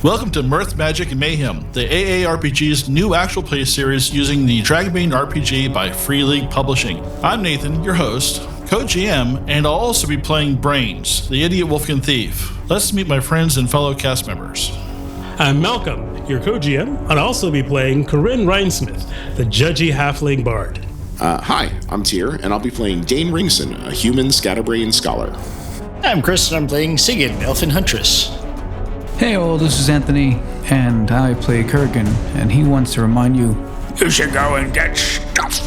Welcome to Mirth, Magic, and Mayhem, the AARPG's new actual play series using the Dragonbane RPG by Free League Publishing. I'm Nathan, your host, co-GM, and I'll also be playing Brains, the idiot Wolfkin thief. Let's meet my friends and fellow cast members. I'm Malcolm, your co-GM. I'll also be playing Karyn Rinesmith, the judgy halfling bard. Hi, I'm Tyr, and I'll be playing Dane Ringson, a human scatterbrain scholar. I'm Chris, and I'm playing Sigyn, Elven Huntress. Hey all, this is Anthony, and I play Korgan, and he wants to remind you, you should go and get stuffed.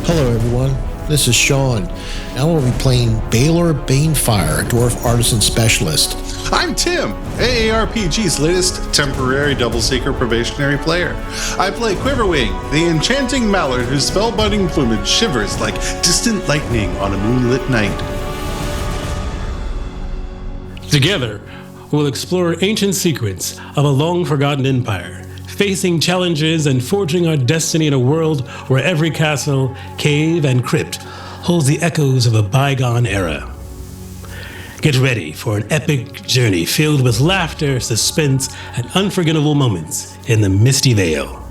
Hello everyone, this is Sean, and I will be playing Balor Banefire, Dwarf Artisan Specialist. I'm Tim, AARPG's latest temporary double seeker probationary player. I play Quiverwing, the enchanting Mallard whose spellbinding plumage shivers like distant lightning on a moonlit night. Together, we'll explore ancient secrets of a long-forgotten empire, facing challenges and forging our destiny in a world where every castle, cave, and crypt holds the echoes of a bygone era. Get ready for an epic journey filled with laughter, suspense, and unforgettable moments in the Misty Vale.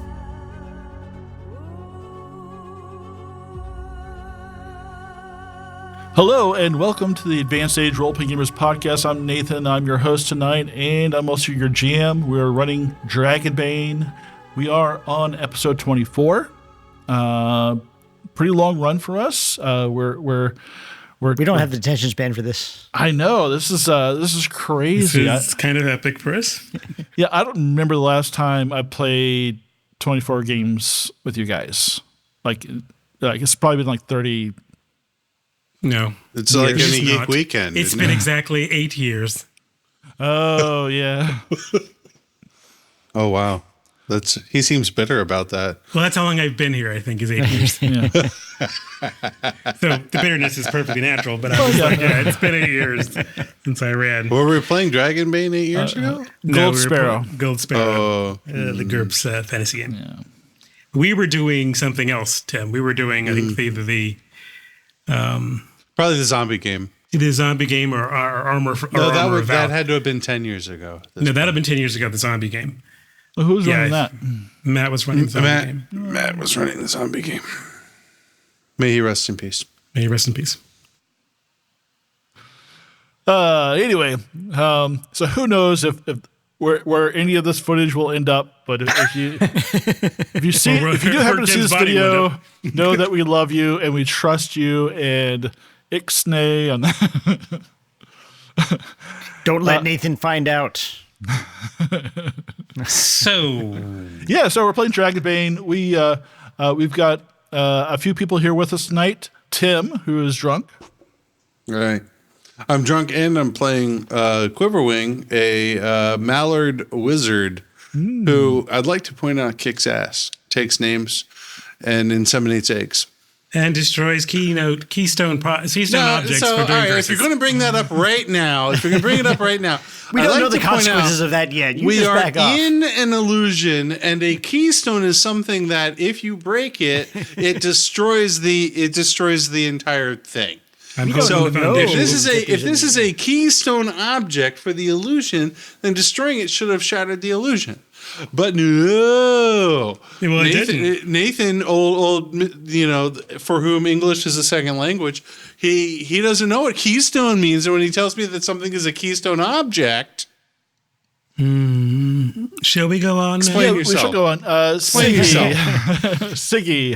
Hello, and welcome to the Advanced Age Role-Playing Gamers podcast. I'm Nathan, I'm your host tonight, and I'm also your GM. We're running Dragonbane. We are on episode 24. Pretty long run for us. We don't have the attention span for this. I know, this is crazy. This is kind of epic for us. Yeah, I don't remember the last time I played 24 games with you guys. Like it's probably been like 30. No. It's like any geek weekend. It's been exactly 8 years. Oh, yeah. Oh, wow. He seems bitter about that. Well, that's how long I've been here, I think, is 8 years. Yeah. So the bitterness is perfectly natural, but I was it's been 8 years since I ran. Were we playing Dragonbane 8 years ago? Gold Sparrow. Gold Sparrow. The GURPS fantasy game. Yeah. We were doing something else, Tim. We were doing, I think, Probably the zombie game. The zombie game or Armor. No, that had to have been 10 years ago. No, that had been 10 years ago, the zombie game. Well, who's running that? Matt was running the zombie game. Matt was running the zombie game. May he rest in peace. May he rest in peace. Anyway, so who knows if where any of this footage will end up, but if you do happen to see this video, know that we love you and we trust you, and ixnay on that. Don't let Nathan find out. So we're playing Dragonbane. We've got a few people here with us tonight. Tim, who is drunk. All right. I'm drunk and I'm playing Quiverwing, a Mallard wizard who I'd like to point out kicks ass, takes names, and inseminates eggs. And destroys keystone objects for doing verses. If you're going to bring that up right now, we don't know the consequences of that yet. We are in an illusion, and a keystone is something that if you break it, it destroys the entire thing. So if this is a keystone object for the illusion, then destroying it should have shattered the illusion. But no, well, Nathan, old, for whom English is a second language, he doesn't know what keystone means. And when he tells me that something is a keystone object, shall we go on? Explain yourself. We should go on. Explain yourself. Siggy.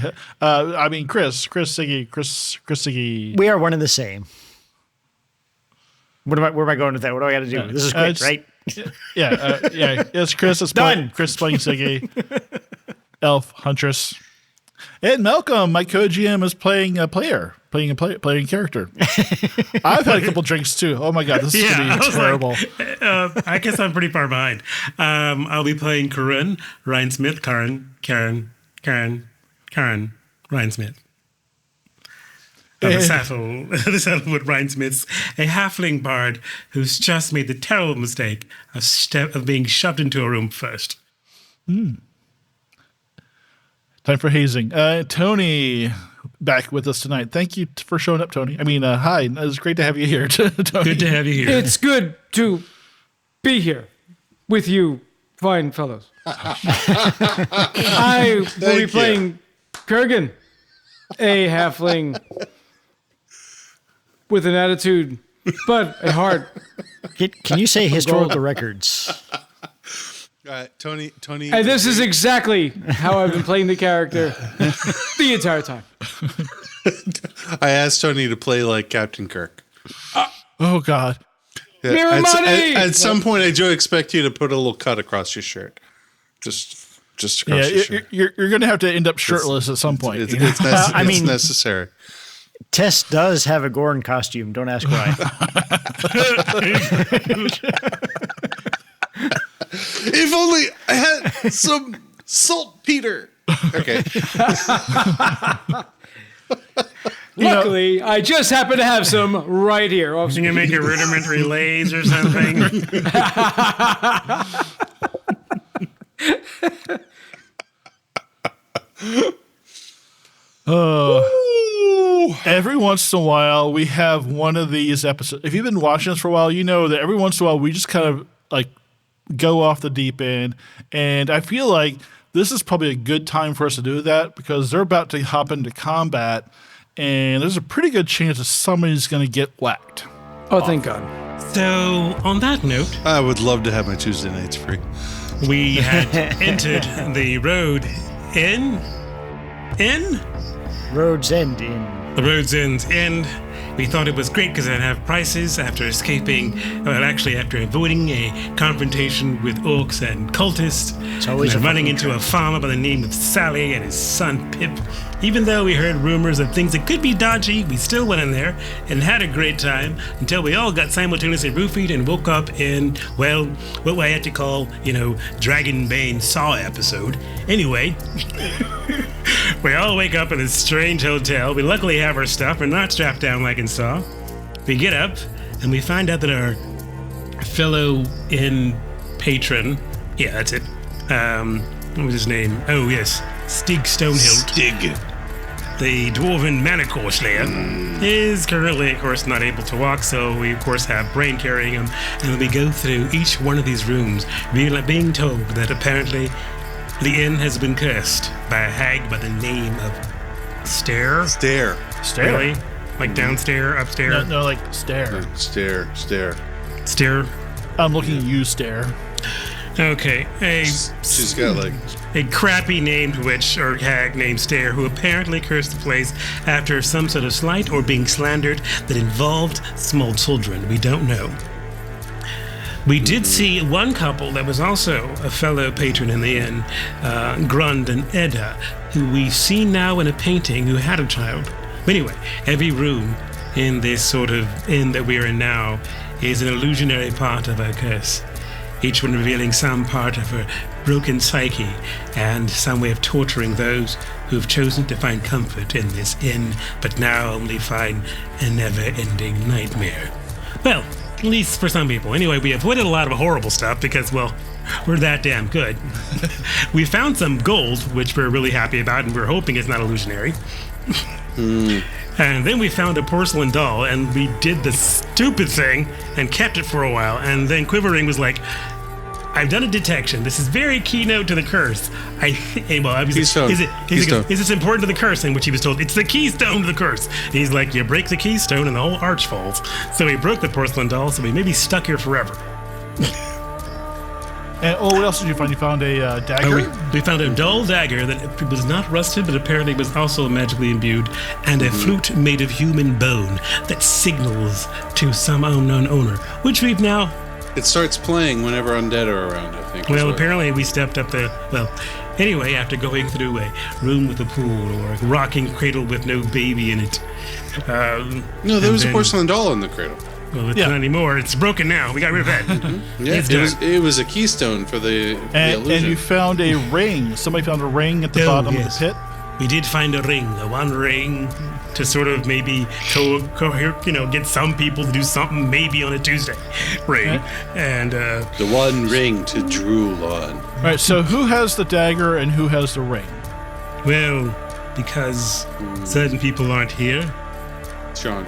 Chris Siggy. We are one and the same. Where am I going with that? What do I got to do? This is quick, right? Yeah. Yes, Chris is done. Chris playing Siggy. Elf Huntress. And Malcolm, my co-GM, is playing a character. I've had a couple drinks too. Oh my god, this is gonna be terrible. I guess I'm pretty far behind. I'll be playing Karyn Rinesmith. Karyn Rinesmith. The Saddlewood Rinesmiths, a halfling bard who's just made the terrible mistake of being shoved into a room first. Time for hazing. Tony, back with us tonight. Thank you for showing up, Tony. Hi. It's great to have you here, Tony. Good to have you here. It's good to be here with you Fine, fellows. I will be playing Korgan, a halfling with an attitude, but a heart. Can you say historical records? Tony. And this is exactly how I've been playing the character the entire time. I asked Tony to play like Captain Kirk. Oh, God. Mirror money! At some point, I do expect you to put a little cut across your shirt. Just across your shirt. You're going to have to end up shirtless at some point. It's necessary. Tess does have a Gorn costume. Don't ask why. If only I had some saltpeter. Okay. Luckily, I just happen to have some right here. You can make a rudimentary lays or something. Every once in a while, we have one of these episodes. If you've been watching us for a while, you know that every once in a while, we just kind of like go off the deep end. And I feel like this is probably a good time for us to do that because they're about to hop into combat. And there's a pretty good chance that somebody's going to get whacked. Oh, thank God. So, on that note, I would love to have my Tuesday nights free. We had entered the road in? Road's End in. The Road's End. We thought it was great because I'd have prices after after avoiding a confrontation with orcs and cultists. It's always and running into a farmer by the name of Sally and his son Pip. Even though we heard rumors of things that could be dodgy, we still went in there and had a great time until we all got simultaneously roofied and woke up in, well, what I had to call, Dragonbane Saw episode. Anyway, we all wake up in this strange hotel. We luckily have our stuff. We're not strapped down like in Saw. We get up and we find out that our fellow inn patron, yeah, that's it. What was his name? Oh, yes. Stig Stonehilt. Stig. The Dwarven Manicore Slayer is currently, of course, not able to walk, so we, of course, have Brain carrying him. And we go through each one of these rooms, being told that apparently the inn has been cursed by a hag by the name of Stare. Stare. Really? Like downstairs, upstairs? No, like stare. Stare. I'm looking at you, stare. Okay. She's got like a crappy named witch or hag named Stare who apparently cursed the place after some sort of slight or being slandered that involved small children. We don't know. We did see one couple that was also a fellow patron in the inn, Grund and Edda, who we've seen now in a painting who had a child. But anyway, every room in this sort of inn that we're in now is an illusionary part of a curse. Each one revealing some part of her broken psyche and some way of torturing those who've chosen to find comfort in this inn, but now only find a never-ending nightmare. Well, at least for some people. Anyway, we avoided a lot of horrible stuff because, well, we're that damn good. We found some gold, which we're really happy about, and we're hoping it's not illusionary. And then we found a porcelain doll, and we did the stupid thing and kept it for a while. And then Quiverwing was like, I've done a detection. This is very keynote to the curse. Keystone. Is this important to the curse? In which he was told, it's the keystone to the curse. And he's like, you break the keystone and the whole arch falls. So he broke the porcelain doll, so we may be stuck here forever. And what else did you find? You found a dagger? We found a dull dagger that was not rusted, but apparently was also magically imbued, and a flute made of human bone that signals to some unknown owner, which we've now... It starts playing whenever undead are around, I think. Well, apparently we stepped up the... Well, anyway, after going through a room with a pool or a rocking cradle with no baby in it. No, there was a porcelain doll in the cradle. Well, it's not anymore. It's broken now. We got rid of that. Yeah, it was a keystone for the illusion. And you found a ring. Somebody found a ring at the bottom of the pit. We did find a ring, one ring to sort of maybe get some people to do something maybe on a Tuesday. Ring. And the one ring to drool on. All right, so who has the dagger and who has the ring? Well, because certain people aren't here. Sean.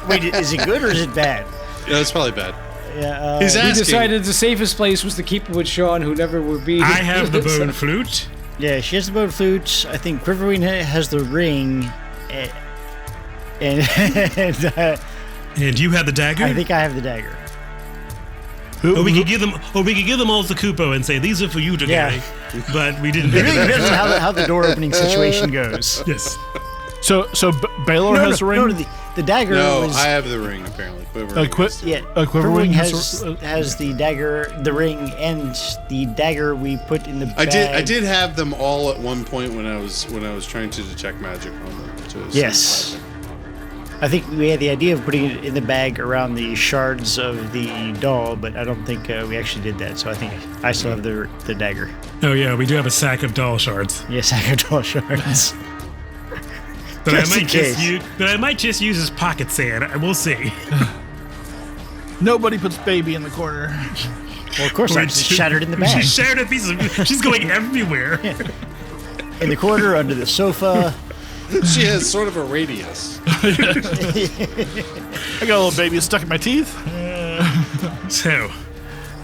Wait, is it good or is it bad? No, it's probably bad. He's We asking. decided the safest place was to keep it with Sean, who never would be. I have the bone flute. Yeah, she has the bone flute. I think Quiverwing has the ring. And And you have the dagger? I think I have the dagger. Or we could give them all the Kupo and say, these are for you today. Yeah. But we didn't. It really depends on how the door opening situation goes. Yes. So Balor has the ring. No, the dagger No, was. I have the ring, apparently. Quiverwing. Quiverwing has the dagger, the ring, and the dagger we put in the bag. I did have them all at one point when I was trying to detect magic on them. Yes. I think we had the idea of putting it in the bag around the shards of the doll, but I don't think we actually did that. So I think I still have the dagger. Oh yeah, we do have a sack of doll shards. Yes, I have doll shards. But Just in case. I might just use as pocket sand. We'll see. Nobody puts baby in the corner. Well, of course, I just shattered in the bag. She shattered a piece of. She's going everywhere. In the corner, under the sofa. She has sort of a radius. I got a little baby stuck in my teeth. So,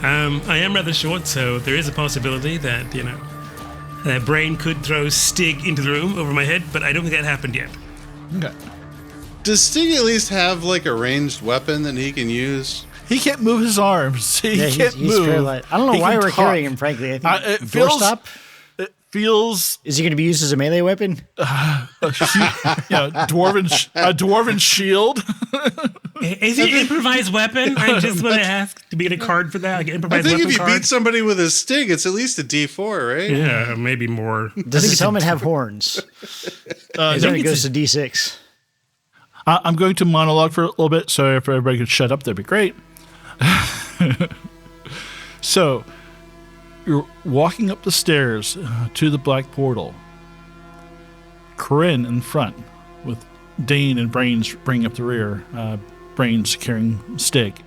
I am rather short, so there is a possibility that that brain could throw Stig into the room over my head, but I don't think that happened yet. Okay. Does Stig at least have like a ranged weapon that he can use? He can't move his arms. He can't he's move. paralyzed. I don't know He why can we're talk. carrying him, frankly. I think It feels. doorstop. It feels. Is he going to be used as a melee weapon? Dwarven shield. Is he an improvised weapon? I just want to ask to get a card for that, like an I improvised think weapon if you card. beat somebody with a Stig, it's at least a D4, right? Yeah, maybe more. Does his helmet have horns? Then it goes to D6. I'm going to monologue for a little bit, so if everybody could shut up, that'd be great. So, you're walking up the stairs to the black portal. Karyn in front, with Dane and Brains bringing up the rear. Brains carrying Stig.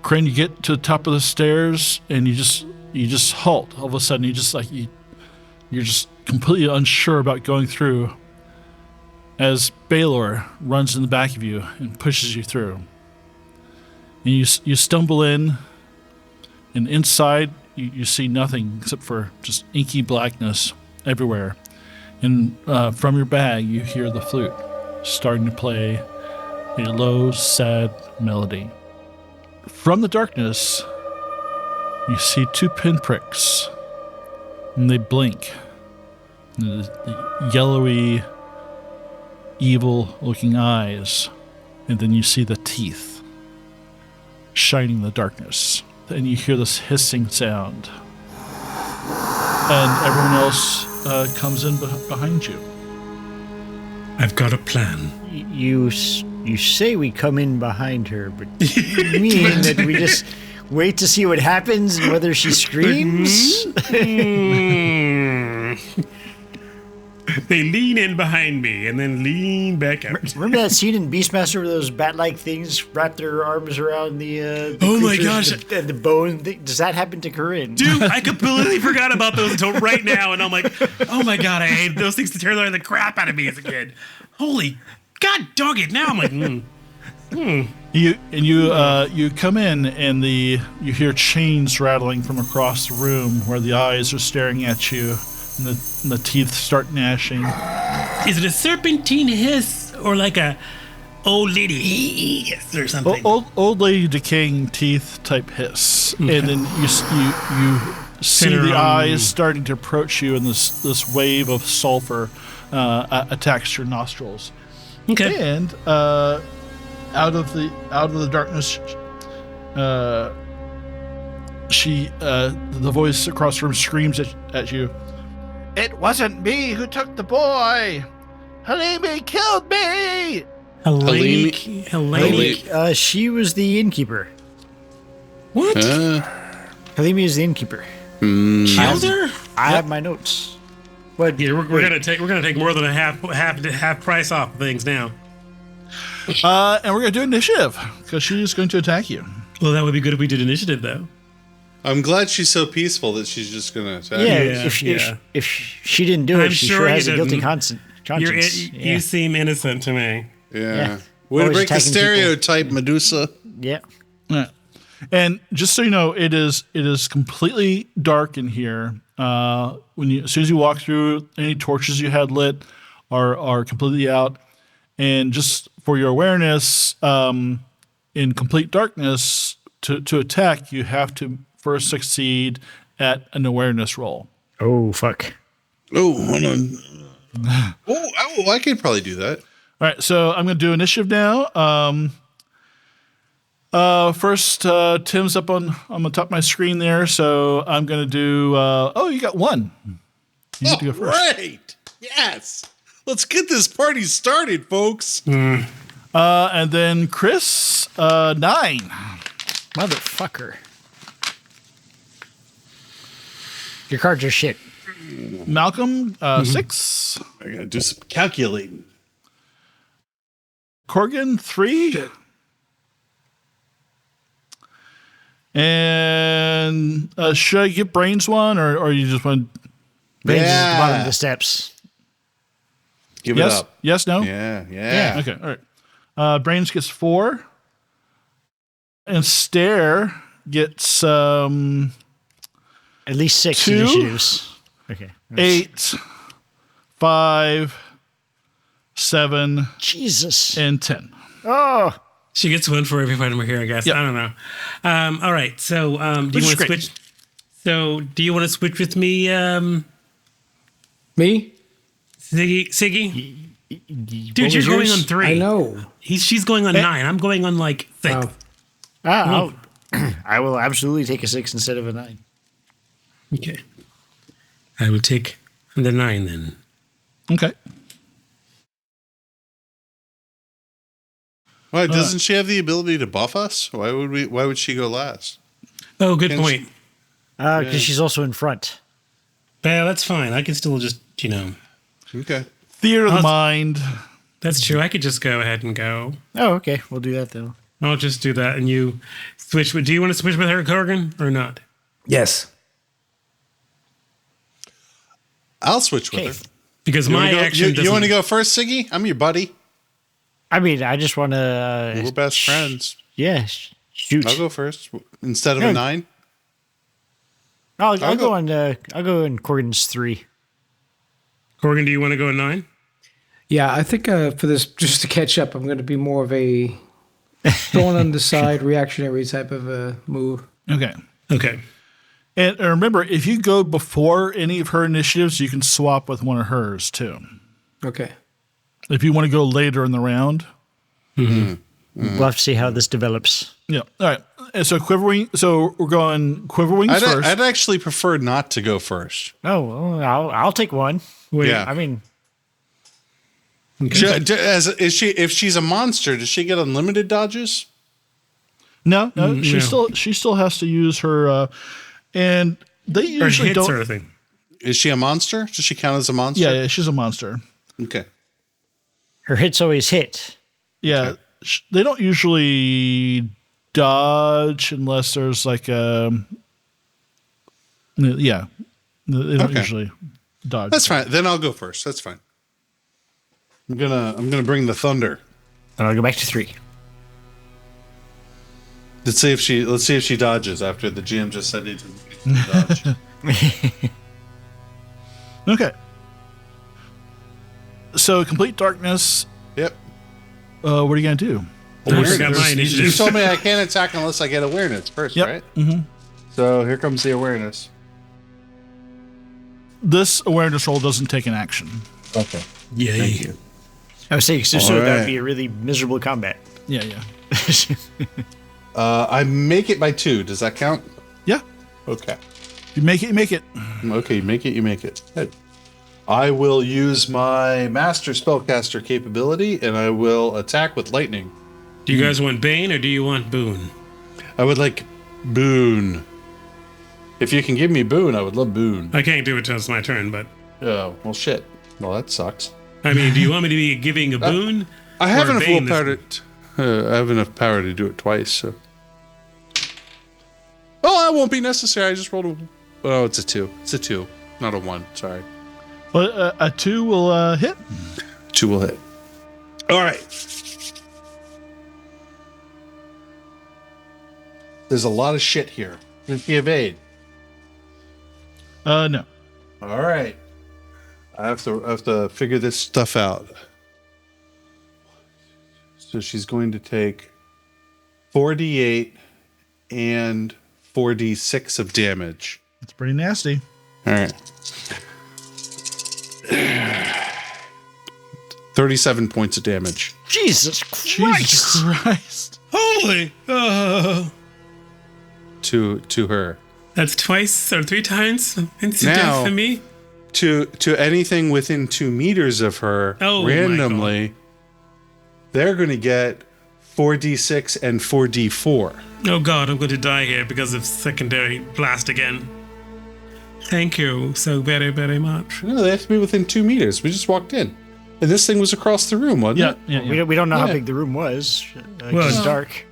Karyn, you get to the top of the stairs, and you just halt. All of a sudden, you're just completely unsure about going through. As Balor runs in the back of you and pushes you through. And you stumble in, and inside you see nothing except for just inky blackness everywhere. And from your bag you hear the flute starting to play a low, sad melody. From the darkness, you see two pinpricks, and they blink. And the yellowy, evil-looking eyes, and then you see the teeth shining in the darkness. And you hear this hissing sound. And everyone else comes in behind you. I've got a plan. You say we come in behind her, but you mean that we just wait to see what happens and whether she screams? They lean in behind me and then lean back out. Remember that scene in Beastmaster where those bat-like things wrap their arms around the Oh my creatures, gosh. the bone thing? Does that happen to Karyn? Dude, I completely forgot about those until right now, and I'm like, oh my god, I hate those things to terrorize the crap out of me as a kid. Holy god dog it! Now I'm like, You come in and you hear chains rattling from across the room where the eyes are staring at you and the teeth start gnashing. Is it a serpentine hiss or like a old lady hiss or something? Old lady decaying teeth type hiss, and then you see the eyes starting to approach you, and this wave of sulfur attacks your nostrils. Okay. And out of the darkness, the voice across the room screams at you. It wasn't me who took the boy. Halimi killed me. Helene. She was the innkeeper. What? Halimi is the innkeeper. Killed her? I have my notes. What? Yeah, we're gonna take more than a half price off things now. And we're gonna do initiative because she's going to attack you. Well, that would be good if we did initiative, though. I'm glad she's so peaceful that she's just gonna attack. If she didn't do it, she sure has a guilty conscience. You seem innocent to me. Yeah. Way to break the stereotype, Medusa. Yeah. Yeah. And just so you know, it is completely dark in here. As soon as you walk through, any torches you had lit are completely out. And just for your awareness, in complete darkness, to attack, you have to first succeed at an awareness roll. Oh, fuck. Oh, hold on. I could probably do that. All right, so I'm going to do initiative now. First, Tim's up on the top of my screen there, so I'm going to do. You got one. You need to go first. Great! Yes. Let's get this party started, folks. And then Chris, 9. Motherfucker. Your cards are shit. Malcolm, 6. I gotta do some calculating. Korgan, 3. Shit. And should I give Brains one, or you just want? Brains is at the bottom of the steps. Give Yes? it up. Yes, no? Yeah. Okay, all right. Brains gets 4. And Stare gets At least 6 2? initiatives. Okay. 8, 5, 7, Jesus. and 10. Oh. She gets one for every fighter we're here, I guess. Yep. I don't know. All right. So, do you want to switch? So, do you want to switch with me, Me? Siggy? Dude, What you're was going yours? on 3. I know. She's going on 9. I'm going on like 6. Oh. I will absolutely take a 6 instead of a 9. Okay. I will take the 9 then. Okay. Why doesn't she have the ability to buff us? Why would she go last? Oh, good point. Because she's also in front. Well, that's fine. I can still just, Okay. Theater of the mind. That's true. I could just go ahead and go. Oh, okay. We'll do that, though. I'll just do that, and you switch. Do you want to switch with her, Korgan, or not? Yes. I'll switch with her. Because my action You want to go first, Siggy? I'm your buddy. I mean, I just want to... We're best friends. Yeah, shoot. I'll go first instead of a 9. I'll go on Korgan's 3. Korgan, do you want to go at 9? Yeah, I think for this, just to catch up, I'm going to be more of a thrown on the side, reactionary type of a move. Okay. Okay. And remember, if you go before any of her initiatives, you can swap with one of hers, too. Okay. If you want to go later in the round. We'll have to see how this develops. Yeah. All right. And so Quiverwing. So we're going Quiverwings first. I'd actually prefer not to go first. Oh, well, I'll take one. Wait. Yeah. I mean... If she's a monster, does she get unlimited dodges? No. She still has to use her, and they usually don't. Sort of thing. Is she a monster? Does she count as a monster? Yeah, she's a monster. Okay. Her hits always hit. Yeah, they don't usually dodge unless there's like a. Yeah, they don't usually dodge. That's fine. Then I'll go first. That's fine. I'm gonna bring the thunder. And I'll go back to 3. Let's see if she dodges after the GM just said it to dodge. Okay. So complete darkness. Yep. What are you gonna do? I forgot my You initiative. told me I can't attack unless I get awareness first, Yep. right? Mm-hmm. So here comes the awareness. This awareness roll doesn't take an action. Okay. Yay. Thank you. I was saying, so All that right. would be a really miserable combat. Yeah. I make it by 2. Does that count? Yeah. Okay. You make it. You make it. Okay, you make it. Good. I will use my master spellcaster capability, and I will attack with lightning. Do you guys want Bane or do you want Boon? I would like Boon. If you can give me Boon, I would love Boon. I can't do it till it's my turn, but Oh, well, shit. Well, that sucks. I mean, do you want me to be giving a Boon? I have or enough Bane willpower this- I have enough power to do it twice, so. Oh, that won't be necessary. I just rolled a. Oh, it's a 2. It's a 2, not a 1. Sorry. Well, a 2 will hit. 2 will hit. All right. There's a lot of shit here. Did he evade? No. All right. I have to figure this stuff out. So she's going to take 4d8 and 4d6 of damage. That's pretty nasty. All right. 37 points of damage. Jesus Christ. Jesus Christ. Holy! To her. That's twice or 3 times instant Now- death for me. To anything within 2 meters of her, Oh, my randomly, they're going to get 4d6 and 4d4. Oh god, I'm going to die here because of secondary blast again. Thank you so very, very much. No, they have to be within 2 meters. We just walked in. And this thing was across the room, wasn't it? Yeah. We don't know how Yeah. big the room was. Well, It's dark.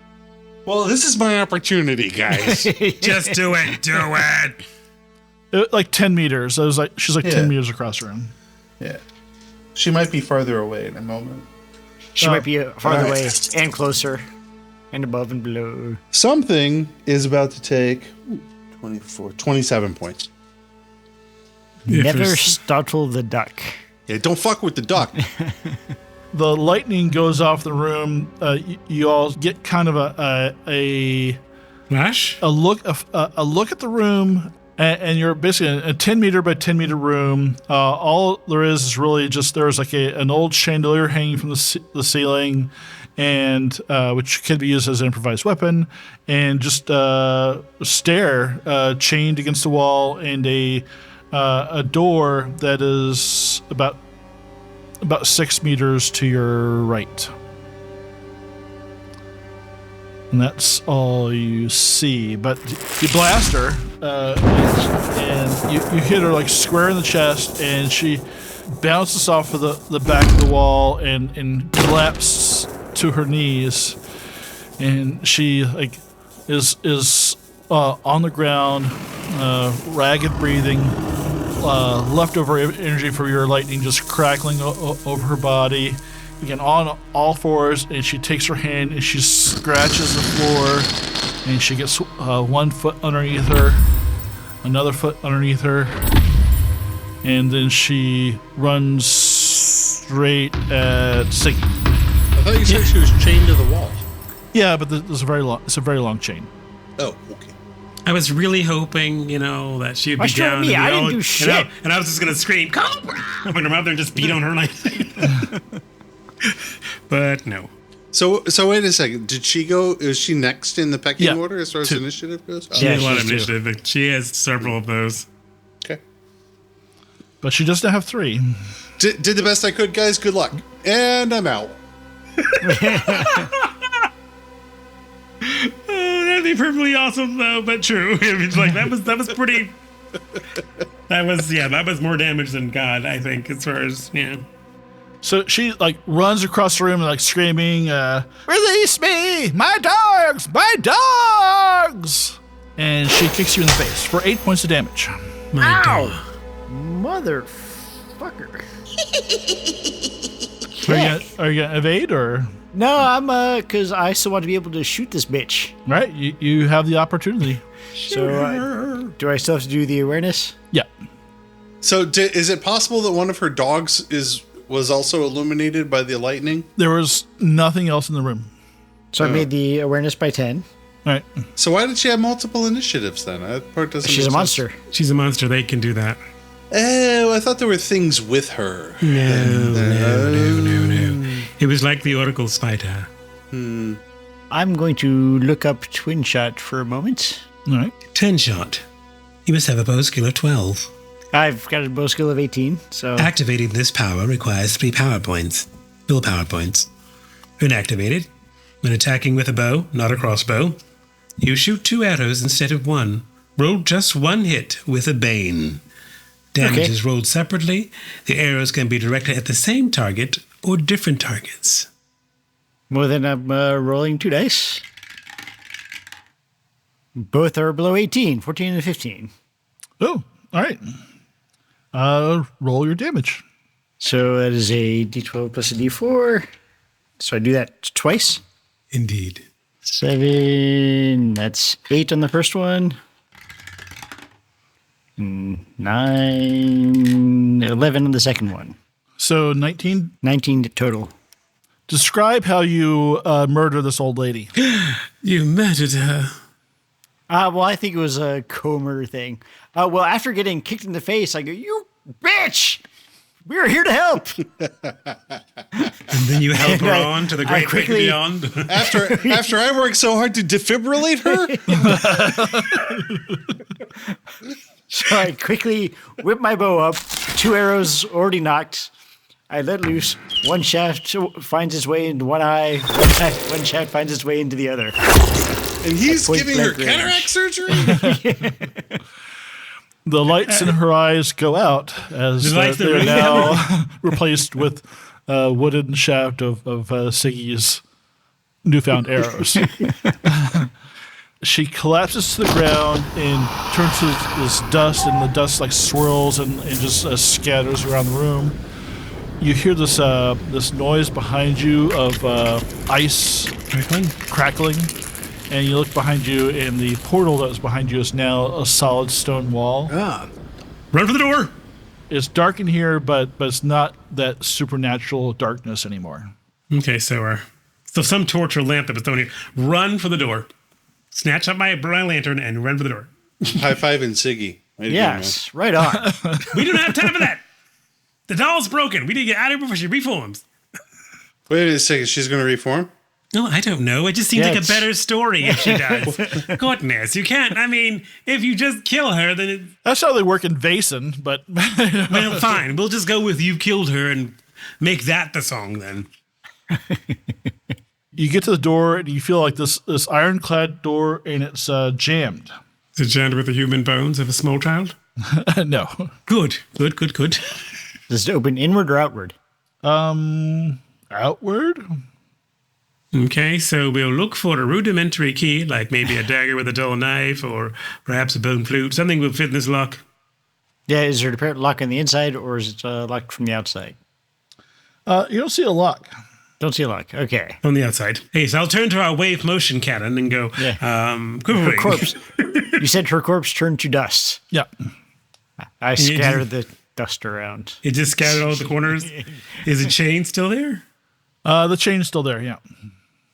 Well, this is my opportunity, guys. Just do it, do it! Like 10 meters. I was like, she's like Yeah. 10 meters across the room. Yeah. She might be farther away in a moment. She might be farther Alright. away and closer and above and below. Something is about to take 27 points. Never startle the duck. Yeah, don't fuck with the duck. The lightning goes off the room. You all get kind of a Flash? look at the room, and you're basically in a 10 meter by 10 meter room. All there is really just there's like an old chandelier hanging from the ceiling, and which can be used as an improvised weapon, and just a stair chained against the wall, and a door that is about 6 meters to your right. And that's all you see. But you blast her, and you hit her like square in the chest, and she bounces off of the back of the wall and collapses to her knees. And she like is on the ground, ragged breathing, leftover energy from your lightning just crackling over her body. Again, on all fours, and she takes her hand and she scratches the floor, and she gets 1 foot underneath her, another foot underneath her, and then she runs straight at Sigyn. I thought you said she was chained to the wall. Yeah, but it's a very long chain. Oh, okay. I was really hoping, that she would be What's wrong down. with me? and I be didn't all- do shit. And I was just going to scream, Cobra! When her mother just beat on her like But no. So wait a second. Did she go? Is she next in the pecking Yeah, order as far as 2. initiative goes? She Yeah, has a lot of she's initiative. But she has several of those. Okay. But she doesn't have 3. Did the best I could, guys. Good luck. And I'm out. That'd be perfectly awesome, though, but true. I mean, like that was pretty. That was more damage than God, I think, as far as So she like runs across the room like screaming, "Release me! My dogs! My dogs!" And she kicks you in the face for 8 points of damage. My dog. Motherfucker. Are you gonna evade or? No, I'm because I still want to be able to shoot this bitch. Right, you have the opportunity. So do I still have to do the awareness? Yeah. So is it possible that one of her dogs was also illuminated by the lightning? There was nothing else in the room. So I made the awareness by 10. All right. So why did she have multiple initiatives then? That part doesn't. She's a make sense. monster. She's a monster. They can do that. Oh, I thought there were things with her. No. It was like the Oracle Spider. I'm going to look up Twin Shot for a moment. All right. 10 shot. You must have a bow skill of 12. I've got a bow skill of 18, so Activating this power requires 3 power points. Full power points. When activated, when attacking with a bow, not a crossbow, you shoot 2 arrows instead of 1. Roll just 1 hit with a bane. Damage Okay. is rolled separately. The arrows can be directed at the same target or different targets. well then I'm rolling 2 dice. Both are below 18, 14 and 15. Oh, all right. Roll your damage. So that is a d12 plus a d4. So I do that twice. Indeed. 7. That's 8 on the first one. 9, 11 on the second one. So 19? 19 total. Describe how you murder this old lady. You murdered her. Well, I think it was a Comer thing. Well, after getting kicked in the face, I go, "You bitch! We're here to help." And then you help her on to the great big beyond. After I worked so hard to defibrillate her. So I quickly whip my bow up. 2 arrows already knocked. I let loose. One shaft finds its way into one eye. One shaft finds its way into the other. And he's giving her cataract surgery? The lights in her eyes go out as they're now replaced with a wooden shaft of Siggy's newfound arrows. She collapses to the ground and turns to this dust, and the dust like swirls and just scatters around the room. You hear this this noise behind you of ice crackling, and you look behind you, and the portal that was behind you is now a solid stone wall. Run for the door! It's dark in here, but it's not that supernatural darkness anymore. Okay, so some torch or lamp that was thrown here. Run for the door. Snatch up my lantern and run for the door. High five and Siggy. Yes, right on. We don't have time for that. The doll's broken. We need to get out of here before she reforms. Wait a second. She's going to reform? No, I don't know. It just seems like a better story if she does. Goodness, you can't. I mean, if you just kill her, then that's how they work in Vaesen. But well, fine. We'll just go with "you killed her" and make that the song then. You get to the door and you feel like this ironclad door, and it's jammed. Is it jammed with the human bones of a small child? No. Good. Does it open inward or outward? Outward. Okay, so we'll look for a rudimentary key, like maybe a dagger with a dull knife, or perhaps a bone flute. Something will fit in this lock. Yeah, is there a lock on the inside, or is it locked from the outside? You don't see a lock. Don't see a lock. Okay. On the outside. Hey, so I'll turn to our wave motion cannon and go, Quiverwing. Her corpse. You said her corpse turned to dust. Yeah. I scattered the dust around. It just scattered all the corners? Is the chain still there? The chain's still there, yeah.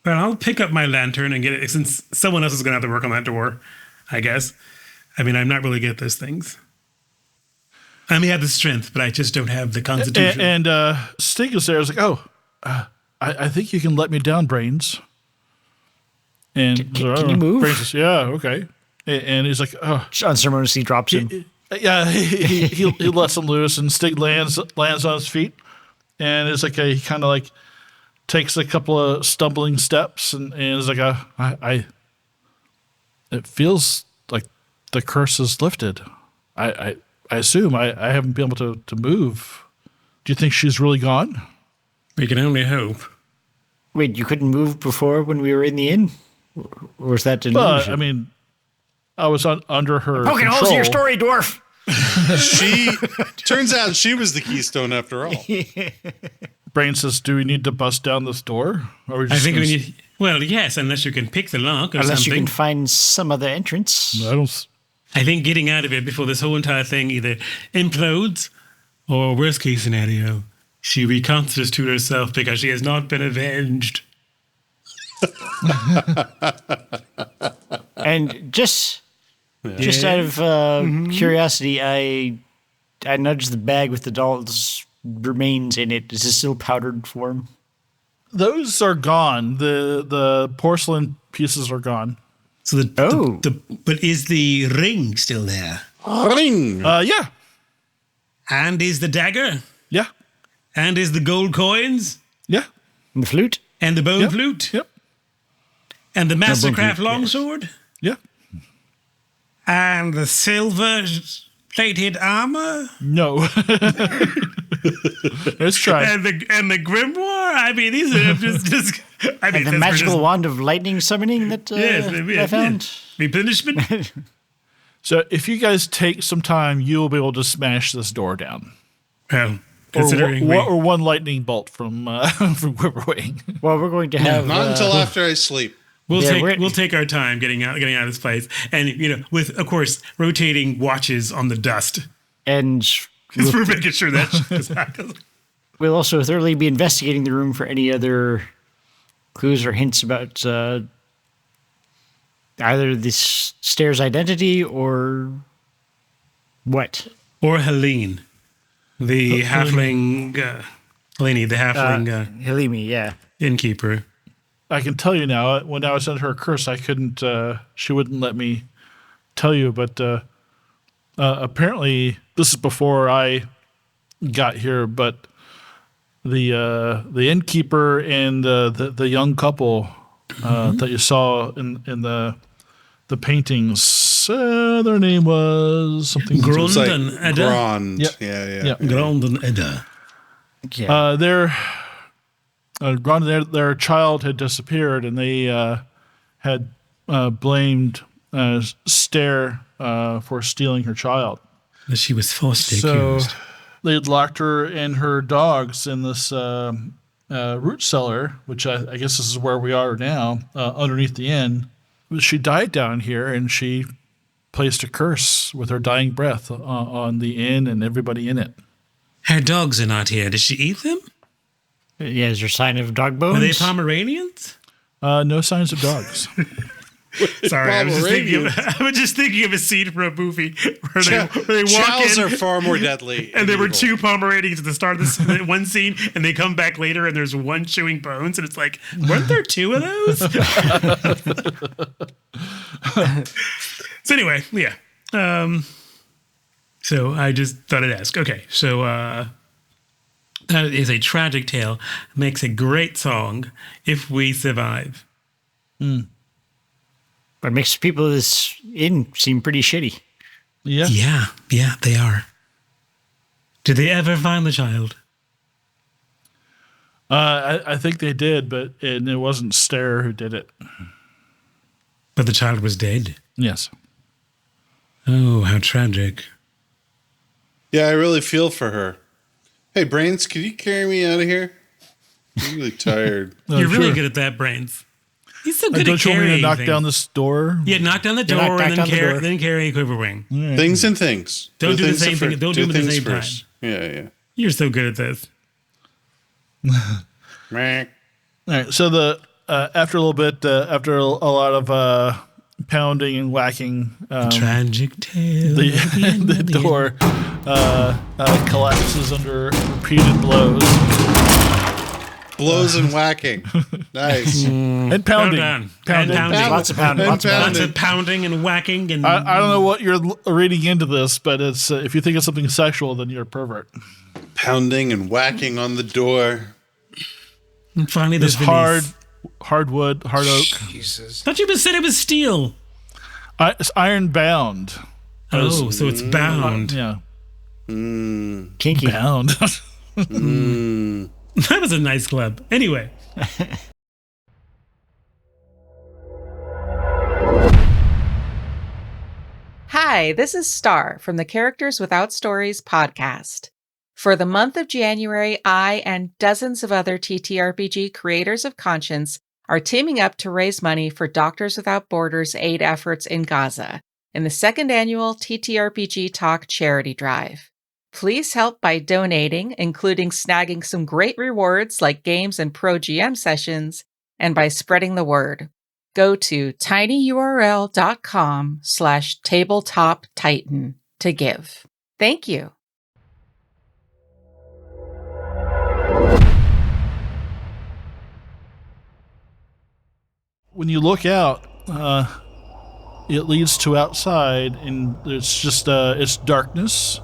Well, I'll pick up my lantern and get it, since someone else is going to have to work on that door, I guess. I mean, I'm not really good at those things. I may have the strength, but I just don't have the constitution. And Stig is there. Is like, I think you can let me down, Brains. And can you move? Brains says, yeah, okay. And he's like, oh. Unceremoniously drops him. He lets him loose, and Stig lands on his feet. And it's like he kind of like takes a couple of stumbling steps, and is like, it feels like the curse is lifted. I assume I haven't been able to move. Do you think she's really gone? We can only hope. Wait, you couldn't move before when we were in the inn? Or was that an illusion? I mean, I was under her poking control. holes in your story, dwarf. Turns out she was the keystone after all. Brain says, do we need to bust down this door? Or I think we need... Well, yes, unless you can pick the lock or unless something. You can find some other entrance. I think getting out of it before this whole entire thing either implodes or, worst case scenario, she reconstitutes herself because she has not been avenged. And just out of curiosity, I nudged the bag with the doll's remains in it. Is it still powdered form? Those are gone. The porcelain pieces are gone. So but is the ring still there? Ring. Yeah. And is the dagger? Yeah. And is the gold coins? Yeah. And the flute? And the bone flute? Yep. And the Mastercraft longsword? Yeah. And the silver plated armor? No. Let's try. And the grimoire? I mean, these are just I mean, and the magical wand of lightning summoning that I found? Replenishment? So if you guys take some time, you will be able to smash this door down. Well, considering or one lightning bolt from Quiverwing. Well, we're going to have... Not until after I sleep. We'll take our time getting out of this place, and with of course rotating watches on the dust, and we're making sure that we'll also thoroughly be investigating the room for any other clues or hints about either this stairs' identity or what, or Helene, the halfling, Helene, the halfling, Helene, yeah, innkeeper. I can tell you now, when I was under her curse, I couldn't, she wouldn't let me tell you, but apparently this is before I got here, but the innkeeper and the young couple that you saw in the paintings, their name was something. Grond and Edda. Grond. Yeah. Grond and Edda. Yeah. Their child had disappeared, and they had blamed Stair for stealing her child. She was falsely accused. So they had locked her and her dogs in this root cellar, which I guess this is where we are now, underneath the inn. She died down here, and she placed a curse with her dying breath on the inn and everybody in it. Her dogs are not here. Did she eat them? Yeah, is there a sign of dog bones? Are they Pomeranians? No signs of dogs. Sorry, I was just thinking of a scene from a movie where they walk Chows in. Are far more deadly. And there were two Pomeranians at the start of this one scene, and they come back later, and there's one chewing bones, and it's like, weren't there two of those? So anyway, yeah. So I just thought I'd ask. Okay, so that is a tragic tale. Makes a great song, If We Survive. But it makes people in this inn seem pretty shitty. Yeah. Yeah, they are. Did they ever find the child? I think they did, but it wasn't Stair who did it. But the child was dead? Yes. Oh, how tragic. Yeah, I really feel for her. Hey, Brains, could you carry me out of here? I'm really tired. You're really good at that, Brains. He's so good at carrying. Don't you want me to knock down this door? Yeah, knock down the door and then carry a Quiverwing. Right. Things and things. Don't do the same thing. Don't do them at the same time. Yeah. You're so good at this. All right. So after a little bit, after a lot of pounding and whacking, tragic tale. The door collapses under repeated blows. Blows and whacking. Nice. And pounding. Pounding. Lots of pounding. Lots of pounding and whacking. And I don't know what you're reading into this, but it's if you think it's something sexual, then you're a pervert. Pounding and whacking on the door. And finally, there's hardwood, hard oak. Jesus. Thought you said it was steel. It's iron bound. Oh, so it's bound. Yeah. Kinky. Bound. That was a nice club. Anyway. Hi, this is Star from the Characters Without Stories podcast. For the month of January, I and dozens of other TTRPG creators of conscience are teaming up to raise money for Doctors Without Borders aid efforts in Gaza in the second annual TTRPG Talk charity drive. Please help by donating, including snagging some great rewards like games and pro GM sessions, and by spreading the word. Go to tinyurl.com/tabletoptitan to give. Thank you. When you look out, it leads to outside, and it's just it's darkness.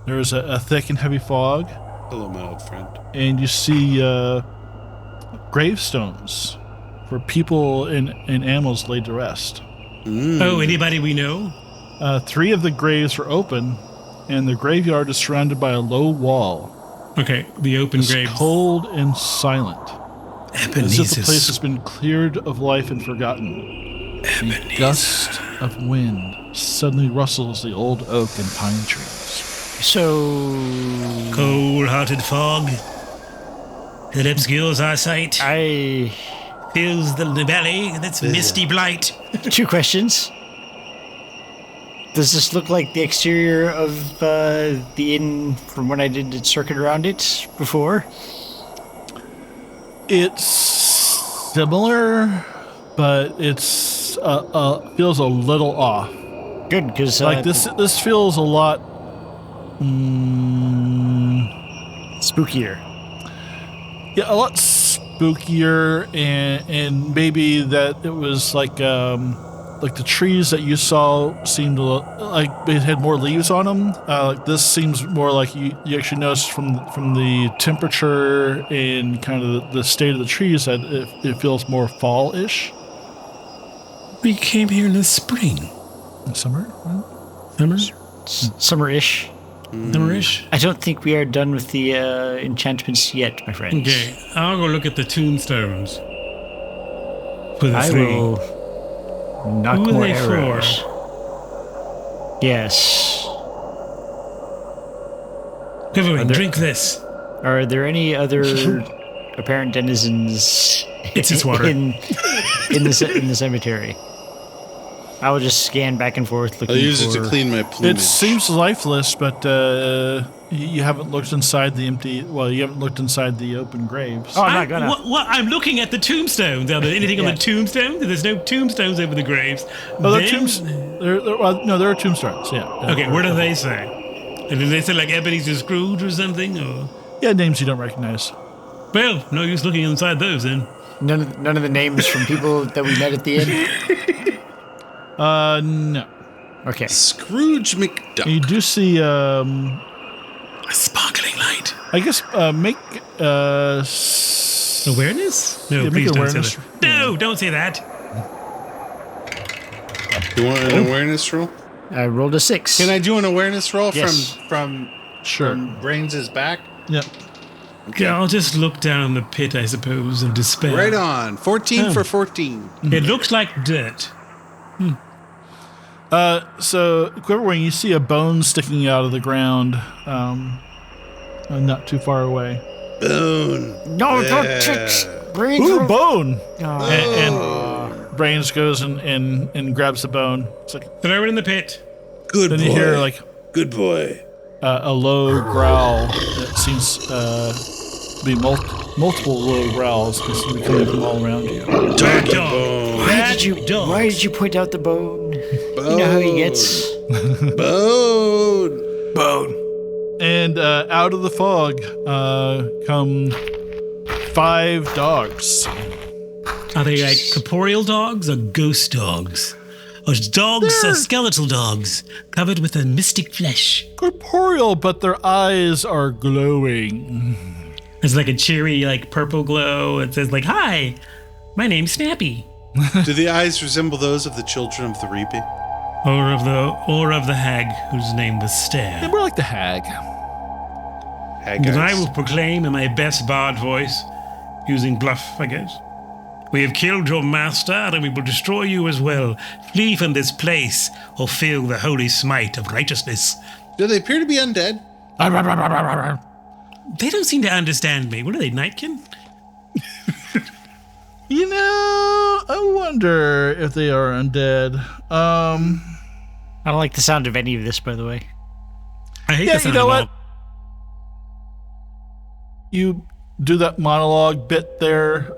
There's a thick and heavy fog. Hello, my old friend. And you see gravestones for people and animals laid to rest. Oh, anybody we know? 3 of the graves are open, and the graveyard is surrounded by a low wall. Okay, the open graves. Cold and silent. Ebenezer. As if the place has been cleared of life and forgotten. A gust of wind suddenly rustles the old oak and pine trees. So cold-hearted fog that obscures our sight. I fills the valley. That's misty blight. 2 questions. Does this look like the exterior of the inn from when I did the circuit around it before? It's similar, but it's feels a little off. Good, because like this feels a lot spookier. Yeah, a lot spookier, and maybe that it was like the trees that you saw seemed to look like it had more leaves on them. Like this seems more like you actually noticed from the temperature and kind of the state of the trees that it feels more fall-ish. We came here in the spring. Summer? Summer-ish. Summer-ish? I don't think we are done with the enchantments yet, my friends. Okay, I'll go look at the tombstones. I will knock more arrows. Yes. Quiverwing, drink this. Are there any other apparent denizens It's his water. in the cemetery? I will just scan back and forth looking for... I'll use it to clean my plumage. It seems lifeless, but you haven't looked inside the empty... Well, you haven't looked inside the open graves. Oh, I'm not gonna. What? I'm looking at the tombstones. Are there anything on the tombstones? There's no tombstones over the graves. Oh, there are tombstones, yeah. Okay, what do they say? Do they say like Ebenezer Scrooge or something? Or? Yeah, names you don't recognize. Well, no use looking inside those then. None of the names from people that we met at the inn? No. Okay. Scrooge McDuck. You do see a sparkling light. I guess make awareness? No, yeah, please don't awareness. say that. No, don't say that. You want an awareness roll? I rolled a 6. Can I do an awareness roll Yes. from Brains' back? Yep. Okay, I'll just look down the pit, I suppose, of despair. Right on. 14 for 14. It looks like dirt. So Quiverwing, you see a bone sticking out of the ground, not too far away. Bone. No, don't touch Brains. Ooh, bone! Oh. And Brains goes and grabs the bone. It's like, throw it in the pit. Good then boy. you hear like good boy. A low growl that seems to be multiple low growls that seem to be coming from all around you. Bad dog. Why did you point out the bone? You know how he gets. Bone. And out of the fog come 5 dogs. Are they like corporeal dogs or ghost dogs? Or dogs or skeletal dogs covered with a mystic flesh? Corporeal, but their eyes are glowing. It's like a cheery, like purple glow. It says like, "Hi, my name's Snappy." Do the eyes resemble those of the children of the reaping? Or of the hag whose name was Stare. Yeah, more like the hag. Hag Then eyes. I will proclaim in my best bard voice, using bluff, I guess. We have killed your master, and we will destroy you as well. Flee from this place, or feel the holy smite of righteousness. Do they appear to be undead? They don't seem to understand me. What are they, Nightkin? You know, I wonder if they are undead. I don't like the sound of any of this, by the way. I hate Yeah, the sound you know of what? You do that monologue bit there,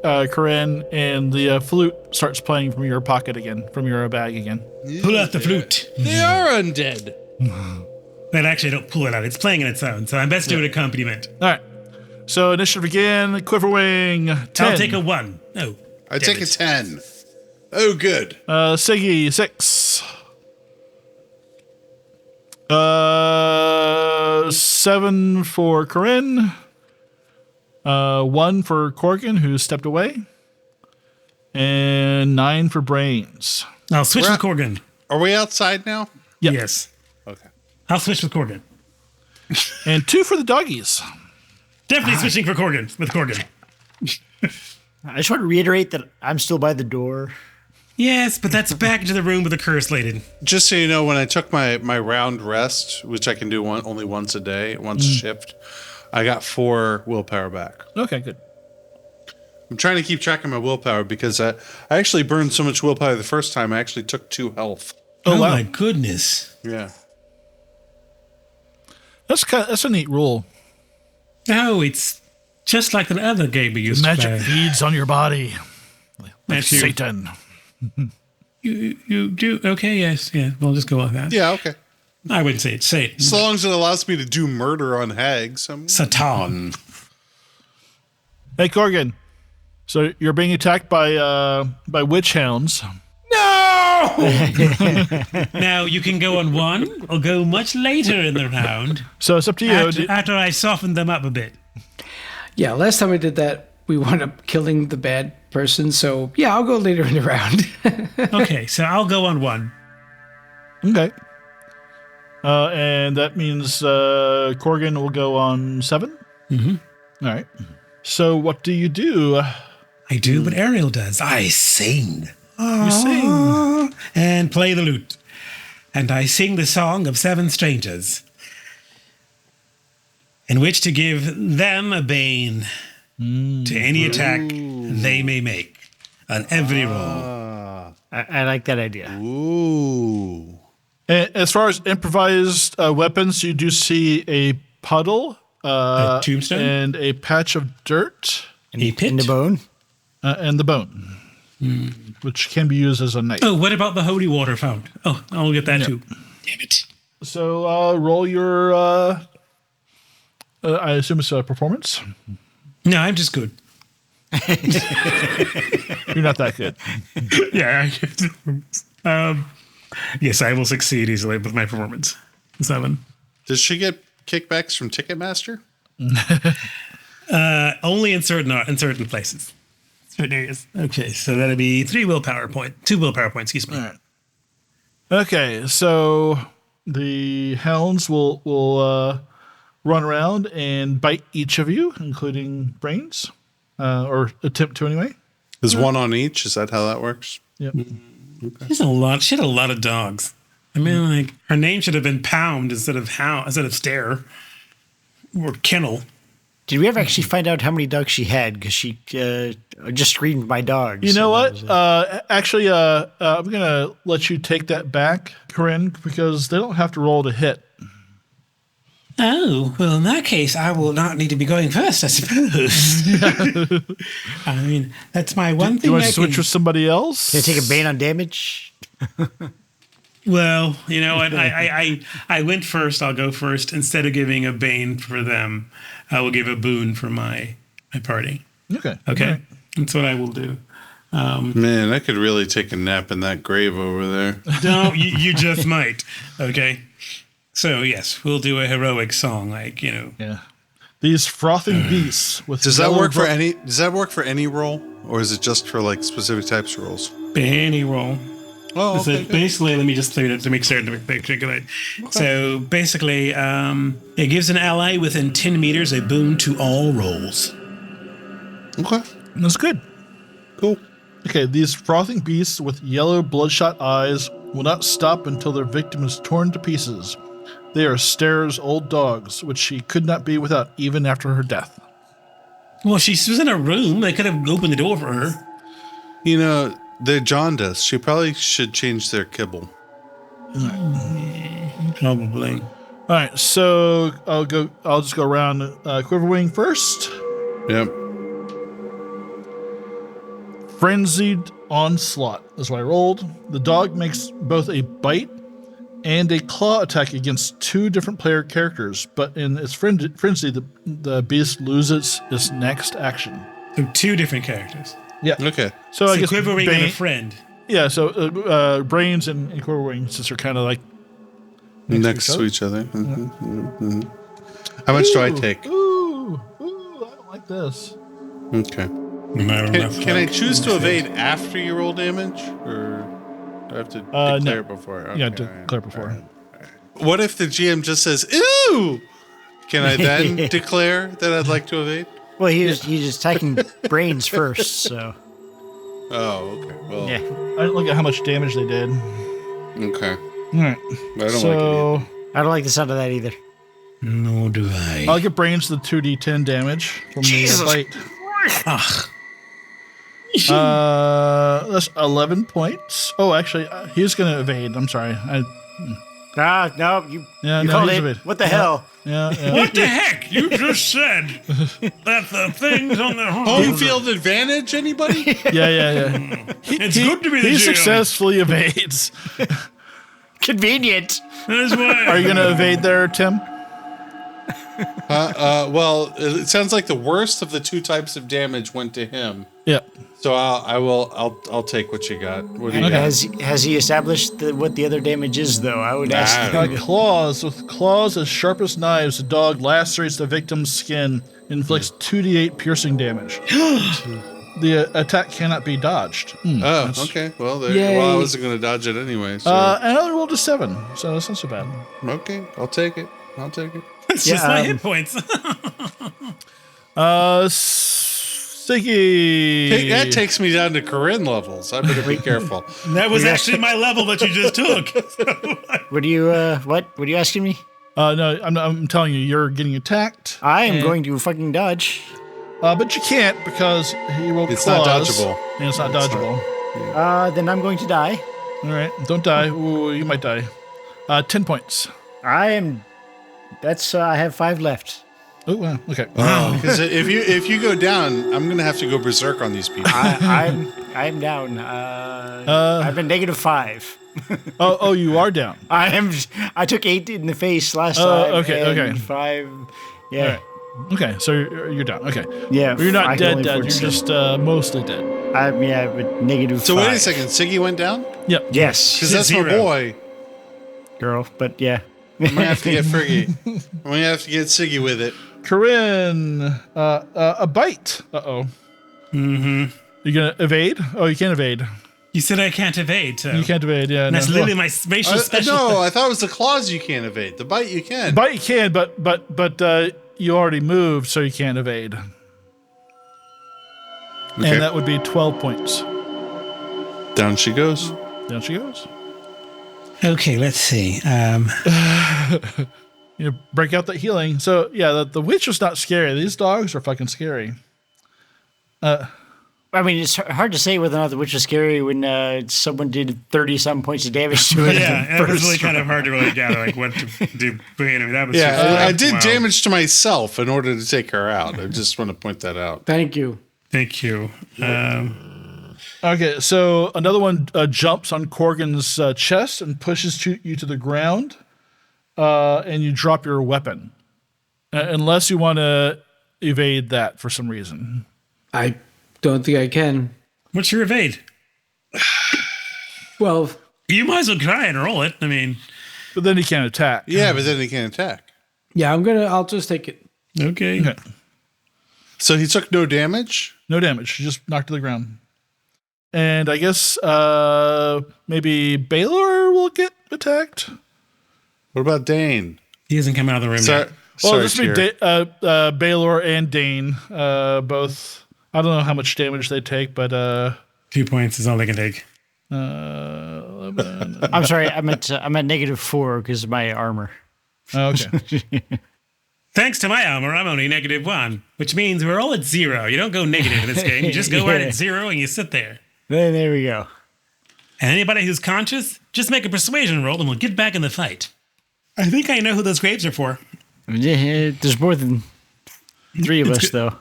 Karyn, and the flute starts playing from your pocket again, from your bag again. Pull out the flute. They are undead. But actually, don't pull it out. It's playing on its own, so I'm best doing an accompaniment. All right. So initiative again. Quiverwing 10. I'll take a 1. Oh, I take a 10. Oh, good. Siggy 6. 7 for Karyn. 1 for Korgan, who stepped away. And 9 for Brains. I'll switch with Korgan. Are we outside now? Yep. Yes. Okay. I'll switch with Korgan. And 2 for the doggies. Definitely switching with Korgan. I just want to reiterate that I'm still by the door. Yes, but that's back into the room with the curse laden. Just so you know, when I took my round rest, which I can do only once a day, once a shift, I got 4 willpower back. Okay, good. I'm trying to keep track of my willpower because I actually burned so much willpower the first time. I actually took 2 health. Oh wow. My goodness. Yeah. That's a neat rule. No, it's just like the other game we used to play. Magic feeds on your body. Like That's Satan. You do? Okay, yes. Yeah, we'll just go with that. Yeah, okay. I wouldn't say it's Satan. As long as it allows me to do murder on hags. Satan. Hey, Korgan. So you're being attacked by witch hounds. No! Now, you can go on one or go much later in the round. So it's up to you. After I soften them up a bit. Yeah, last time we did that, we wound up killing the bad person. So, yeah, I'll go later in the round. Okay, so I'll go on one. Okay. And that means Korgan will go on 7? Mm-hmm. All right. So what do you do? I do what Ariel does. I sing. You sing. And play the lute. And I sing the song of 7 strangers, in which to give them a bane to any attack they may make on every roll. I like that idea. Ooh. And as far as improvised weapons, you do see a puddle, a tombstone, and a patch of dirt, a pit, and the bone, and the bone, which can be used as a knife. Oh, what about the holy water found? Oh, I'll get that too. Damn it! So roll your. I assume it's a performance. No, I'm just good. You're not that good. Yeah. Yes, I will succeed easily with my performance. 7. Does she get kickbacks from Ticketmaster? Only in certain places, certain areas. Okay, so that'll be 2 willpower points. Excuse me. All right. Okay, so the hounds will run around and bite each of you, including Brains, or attempt to anyway. Is one on each? Is that how that works? Yep. Okay. She had a lot of dogs. I mean, like, her name should have been Pound instead of Stare or Kennel. Did we ever actually find out how many dogs she had? Because she just screamed my dogs. You know what? Actually, I'm going to let you take that back, Karyn, because they don't have to roll to hit. Oh, well, in that case, I will not need to be going first, I suppose. I mean, that's my one thing. Do you want to switch with somebody else? Can I take a bane on damage? Well, you know what? I went first. I'll go first. Instead of giving a bane for them, I will give a boon for my party. Okay. Right. That's what I will do. Man, I could really take a nap in that grave over there. No, you just might. Okay. So yes, we'll do a heroic song, like, you know. Yeah. These frothing beasts with. Does that work for any? Does that work for any role, or is it just for like specific types of roles? Any role. Oh, so okay, basically, let me just say that to make certain to articulate. Okay. So basically, it gives an ally within 10 meters a boon to all rolls. Okay, that's good. Cool. Okay, these frothing beasts with yellow bloodshot eyes will not stop until their victim is torn to pieces. They are Stare's old dogs, which she could not be without even after her death. Well, she was in a room. They could have opened the door for her. You know, they're jaundiced. She probably should change their kibble. Probably. All right, so I'll just go around Quiverwing first. Yep. Frenzied Onslaught is what I rolled. The dog makes both a bite and a claw attack against 2 different player characters, but in its frenzy, the beast loses its next action. So 2 different characters. Yeah. Okay. So I guess Quiverwing and a friend. Yeah. So Brains and Quiverwing, since they're kind of like next to each other. Mm-hmm. How much do I take? Ooh, I don't like this. Okay. Can I choose to evade after you roll damage, or do I have to declare before? Okay, yeah, declare before. All right. What if the GM just says, "Ooh"? Can I then declare that I'd like to evade? Well, he's attacking Brains first, so. Oh, okay. Well, yeah. I didn't look at how much damage they did. Okay. All right. I don't like it either. I don't like the sound of that either. Nor do I. I'll give Brains the 2d10 damage from the bite. Ugh. That's 11 points. Oh, actually, he's going to evade. I'm sorry. No, you called it. Evade. What the hell? Yeah. What the heck? You just said that the things on the home field advantage, anybody? Yeah. It's good to be the He GM. successfully evades. Convenient. That is why. Are you going to evade there, Tim? Well, it sounds like the worst of the 2 types of damage went to him. Yeah. So I'll take what you got. What do you got? Has he established what the other damage is, though? I would ask. Claws. With claws as sharp as knives, the dog lacerates the victim's skin, inflicts 2d8 piercing damage. The attack cannot be dodged. Okay. Well, I wasn't going to dodge it anyway. So. And I rolled a 7, so that's not so bad. Okay, I'll take it. It's just my hit points. Siggy. That takes me down to Karyn levels. I better be careful. That was actually my level that you just took. What are you asking me? No, I'm telling you, you're getting attacked. I am going to fucking dodge. But you can't because he rolled It's claws. not dodgeable. And it's not dodgeable. Then I'm going to die. All right, don't die. Ooh, you might die. 10 points. I have 5 left. Oh, wow. Okay. Because if you go down, I'm gonna have to go berserk on these people. I'm down. I've been -5. Oh, you are down. I took 8 in the face last time. Okay. 5. Yeah. Right. Okay, so you're down. Okay. Yeah. But you're not I can dead. only You're afford just mostly dead. But -5. So wait a second, Siggy went down? Yep. Yes. Because that's my boy. Girl, but yeah. I'm gonna have to get Friggy. I'm gonna have to get Siggy with it. Karyn, a bite. Uh-oh. Mm-hmm. You gonna evade? Oh, you can't evade. You said I can't evade. So. You can't evade. Yeah. And that's literally my racial special. No, I thought it was the claws you can't evade. The bite you can. Bite you can, but you already moved, so you can't evade. Okay. And that would be 12 points. Down she goes. Down she goes. Okay, let's see. You break out that healing. So yeah, the witch was not scary. These dogs are fucking scary. I mean, it's hard to say whether or not the witch was scary when someone did 30-some points of damage to it. Yeah, it was really kind of hard to really gather what to do. I mean, that was I did damage to myself in order to take her out. I just want to point that out. Thank you. Thank you. Okay, so another one jumps on Korgan's chest and pushes you to the ground, and you drop your weapon, unless you want to evade that for some reason. I don't think I can. What's your evade? Well, you might as well try and roll it. I mean, but then he can't attack. Yeah, but then he can't attack. yeah, I'll just take it. okay. So he took no damage? No damage. He just knocked to the ground. And I guess maybe Balor will get attacked. What about Dane? He hasn't come out of the room yet. Well, this would be Balor and Dane both. I don't know how much damage they take, but 2 points is all they can take. I'm sorry, I'm at -4 because of my armor. Okay. Thanks to my armor, I'm only -1, which means we're all at 0. You don't go negative in this game. You just go right at 0 and you sit there. Then there we go. And anybody who's conscious, just make a persuasion roll and we'll get back in the fight. I think I know who those graves are for. There's more than 3 of us, though.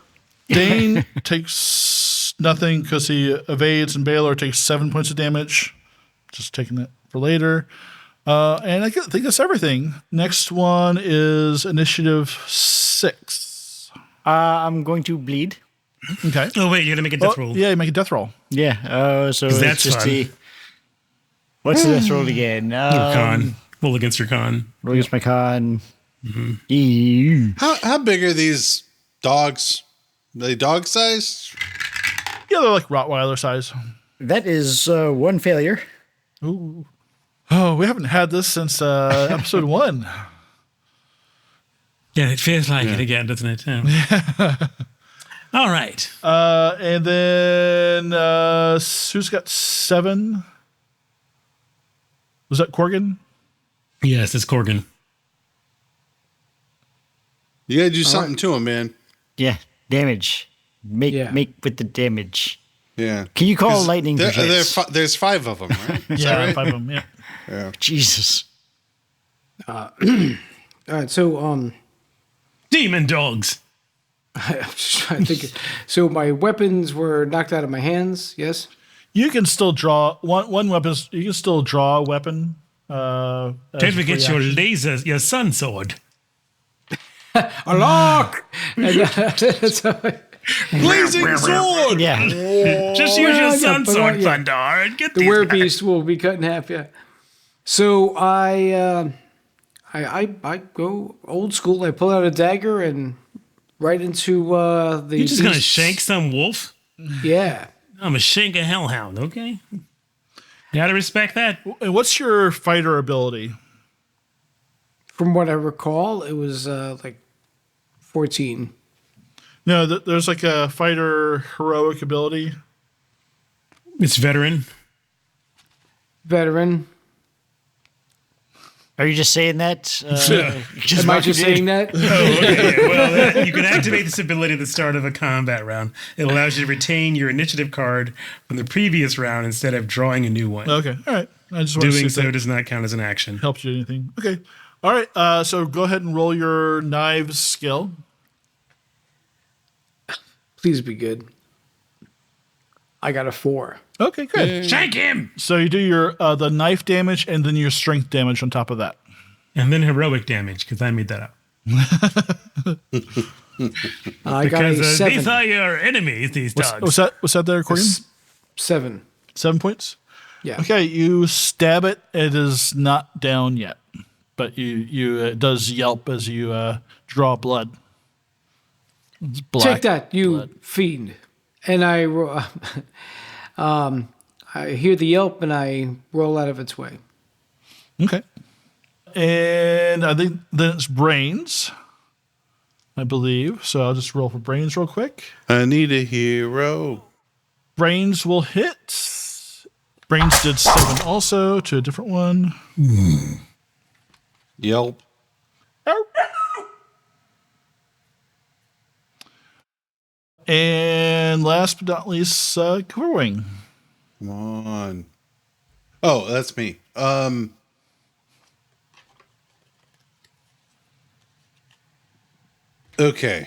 Dane takes nothing because he evades, and Balor takes 7 points of damage. Just taking that for later. And I think that's everything. Next one is initiative 6. I'm going to bleed. Okay. Oh, wait, you gotta make a death roll. Yeah, you make a death roll. Yeah. So that's it's just fun. What's the death roll again? Your con. Roll against your con. Roll against my con. Mm-hmm. How big are these dogs? Are they dog sized? Yeah, they're like Rottweiler size. That is 1 failure. Ooh. Oh, we haven't had this since episode 1. Yeah, it feels like it again, doesn't it? Yeah. All right. And then who's got 7? Was that Korgan? Yes, it's Korgan. You gotta do something to him, man. Yeah, damage. Make with the damage. Yeah. Can you call lightning? There's 5 of them, right? Yeah, right? 5 of them. Yeah. Jesus. All right, so Demon dogs. I'm just trying to think. So my weapons were knocked out of my hands. Yes. You can still draw one weapon. You can still draw a weapon. Don't forget your laser, your sun sword. A lock. Blazing sword. Yeah. Just use your sun sword, Thundar, and get the werebeast will be cut in half. Yeah. So I go old school. I pull out a dagger and right into the. You're just gonna shank some wolf? Yeah. I'm a shank a hellhound. Okay. You gotta respect that. And what's your fighter ability? From what I recall, it was like 14. No, there's like a fighter heroic ability. It's veteran. Veteran. Are you just saying that? Am I just saying that? Oh, okay. Well, you can activate this ability at the start of a combat round. It allows you to retain your initiative card from the previous round instead of drawing a new one. Okay, all right. I just Doing so does not count as an action. Helps you anything? Okay, all right. So go ahead and roll your knives skill. Please be good. I got a 4. Okay, good. Shank him! So you do your the knife damage and then your strength damage on top of that. And then heroic damage, because I made that up. I got a 7. These are your enemies, these dogs. What's that there, Korgan? 7. 7 points? Yeah. Okay, you stab it. It is not down yet. But it does yelp as you draw blood. It's black Take that, you blood. fiend. And I hear the yelp and I roll out of its way. Okay. And I think then it's brains, I believe. So I'll just roll for brains real quick. I need a hero. Brains will hit. Brains did 7 also to a different one. Yelp. And last but not least, Quiverwing. Come on. Oh, that's me. Okay.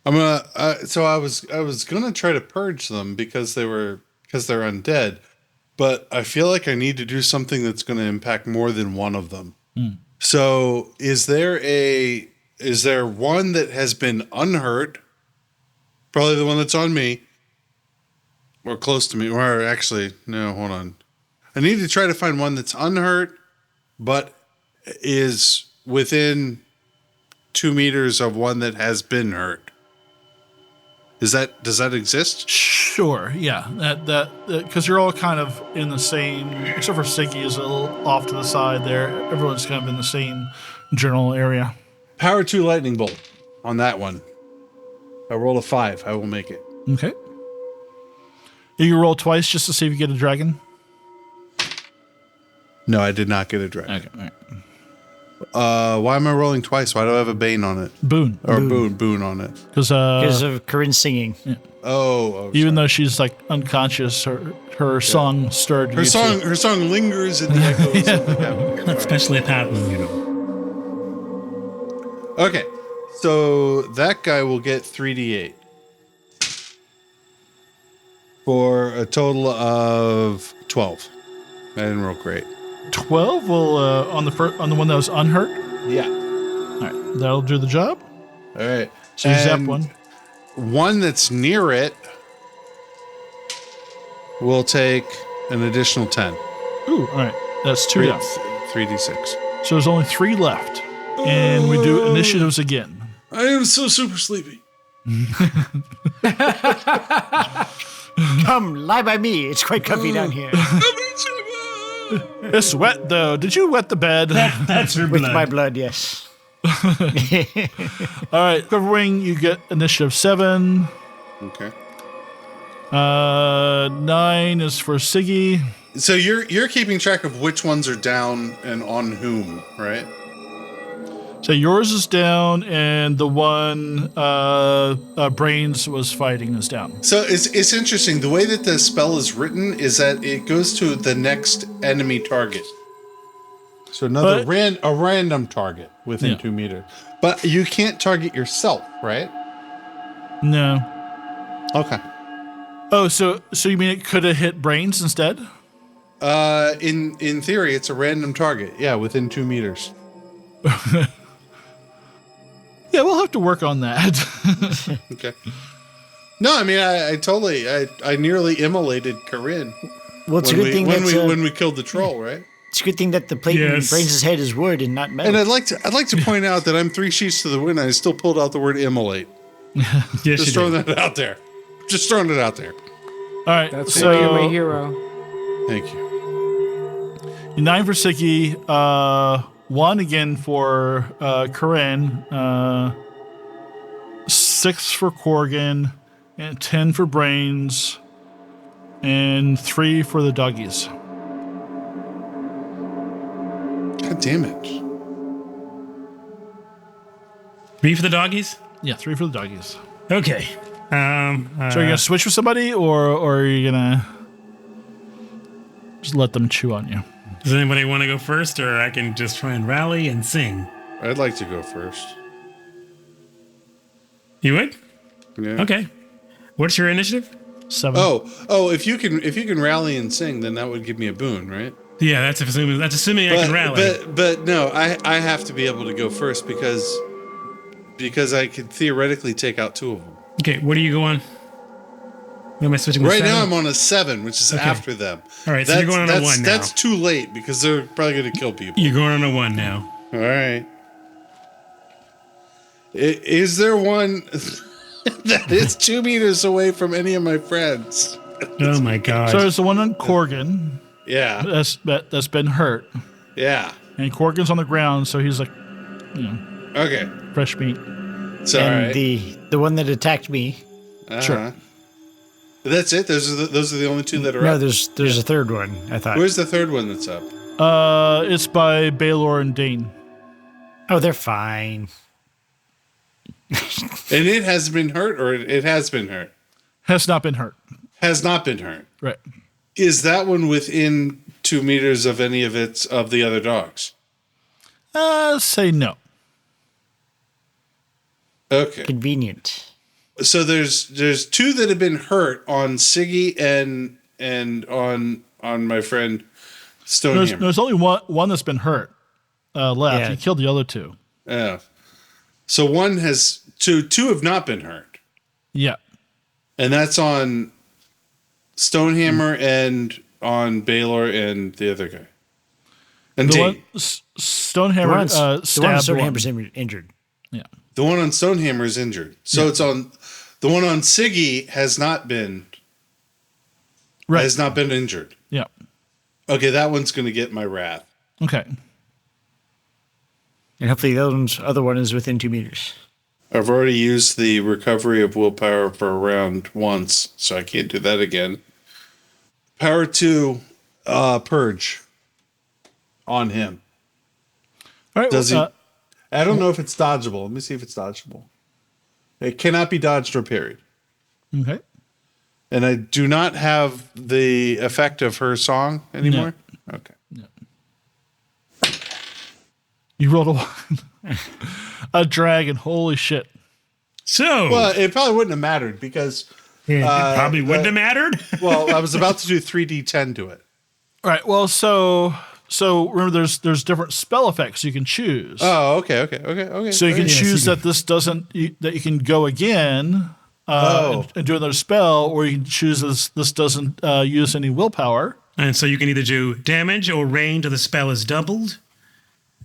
I'm gonna. So I was gonna try to purge them because they're undead, but I feel like I need to do something that's going to impact more than one of them. So is there one that has been unhurt? Probably the one that's on me. Or close to me. Or actually, no, hold on. I need to try to find one that's unhurt, but is within 2 meters of one that has been hurt. Does that exist? Sure, yeah. That because you're all kind of in the same, except for Sigyn is a little off to the side there. Everyone's kind of in the same general area. Power 2 lightning bolt on that one. I rolled a 5. I will make it. Okay. You roll twice just to see if you get a dragon? No, I did not get a dragon. Okay, all right. Why am I rolling twice? Why do I have a Bane on it? Boon. Or boon on it. Because of Karyn singing. Yeah. Oh, even though she's like unconscious, her song stirred her song. Her song lingers in the echoes. Yeah. Especially at that one, you know. Okay, so that guy will get 3d8 for a total of 12. I didn't roll great. 12 will on the one that was unhurt. Yeah. All right, that'll do the job. All right. So you zap one. One that's near it will take an additional 10. Ooh, all right. That's 2 down. 3d6. So there's only 3 left. And we do initiatives again. I am so super sleepy. Come, lie by me. It's quite comfy down here. It's wet, though. Did you wet the bed? That's your With blood. my blood, yes. All right, Quiverwing, you get initiative 7. Okay. 9 is for Siggy. So you're keeping track of which ones are down and on whom, right? So yours is down, and the one Brains was fighting is down. So it's interesting. The way that the spell is written is that it goes to the next enemy target. So a random target within 2 meters. But you can't target yourself, right? No. Okay. Oh, so you mean it could have hit Brains instead? In theory, it's a random target. Yeah, within 2 meters. Yeah, we'll have to work on that. Okay. No, I mean, I nearly immolated Karyn. Well, it's a good thing when we killed the troll, right? It's a good thing that the plate in Brains' head is wood and not metal. And I'd like to point out that I'm 3 sheets to the wind. I still pulled out the word immolate. Yes, Just throwing that out there. Just throwing it out there. All right, That's why you're my hero. Thank you. 9 for Siggy, 1 again for Karyn, 6 for Korgan, and 10 for Brains, and 3 for the doggies. God damn it. 3 for the doggies? Yeah, 3 for the doggies. Okay. So are you gonna switch with somebody, or are you gonna just let them chew on you? Does anybody want to go first, or I can just try and rally and sing? I'd like to go first. You would? Yeah. Okay. What's your initiative? 7. Oh, if you can rally and sing, then that would give me a boon, right? Yeah, that's assuming I can rally. But no, I have to be able to go first because I could theoretically take out 2 of them. Okay, what do you go on? Am I switching? Right now I'm on a 7, which is after them. All right, so you're going on a 1 now. That's too late because they're probably going to kill people. You're going on a 1 now. All right. Is there one that is 2 meters away from any of my friends? Oh my god! So there's the one on Korgan. Yeah. That's been hurt. Yeah. And Korgan's on the ground, so he's like, okay, fresh meat. So and the one that attacked me. Sure. That's it. Those are the only 2 that are No, up. there's a third one. I thought. Where's the third one that's up? It's by Balor and Dane. Oh, they're fine. And it has been hurt, or it has been hurt? Has not been hurt. Has not been hurt. Right. Is that one within 2 meters of any of the other dogs? Say no. Okay. Convenient. So there's 2 that have been hurt on Siggy and on my friend Stonehammer. There's only one that's been hurt left. Yeah. He killed the other 2. Yeah. So one has 2 have not been hurt. Yeah. And that's on Stonehammer and on Balor and the other guy. And the Dane. one Stonehammer stabbed Stonehammer's injured. Yeah. The one on Stonehammer is injured. So it's on the one on Siggy has not been injured. Yeah. Okay, that one's going to get my wrath. Okay. And hopefully the other one is within 2 meters. I've already used the recovery of willpower for a round once, so I can't do that again. Power 2, purge on him. All right. Does he? I don't know if it's dodgeable. Let me see if it's dodgeable. It cannot be dodged or parried. Okay. And I do not have the effect of her song anymore? No. Okay. No. You rolled a 1. A dragon. Holy shit. So. Well, it probably wouldn't have mattered because. It probably wouldn't have mattered. Well, I was about to do 3d10 to it. All right. Well, so remember, there's different spell effects you can choose. Oh, okay. So you can choose that this doesn't that you can go again and do another spell, or you can choose this doesn't use any willpower. And so you can either do damage or range of the spell is doubled.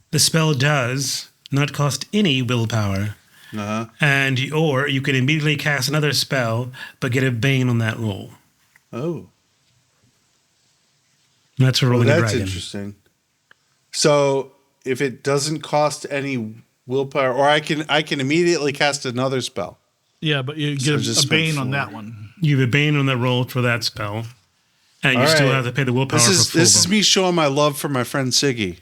The spell does not cost any willpower. Or you can immediately cast another spell, but get a bane on that roll. Oh. That's for rolling a dragon. That's interesting. So if it doesn't cost any willpower, or I can immediately cast another spell. Yeah, but you get a bane on that one. You have a bane on the roll for that spell, and you still have to pay the willpower for full. This is me showing my love for my friend Siggy.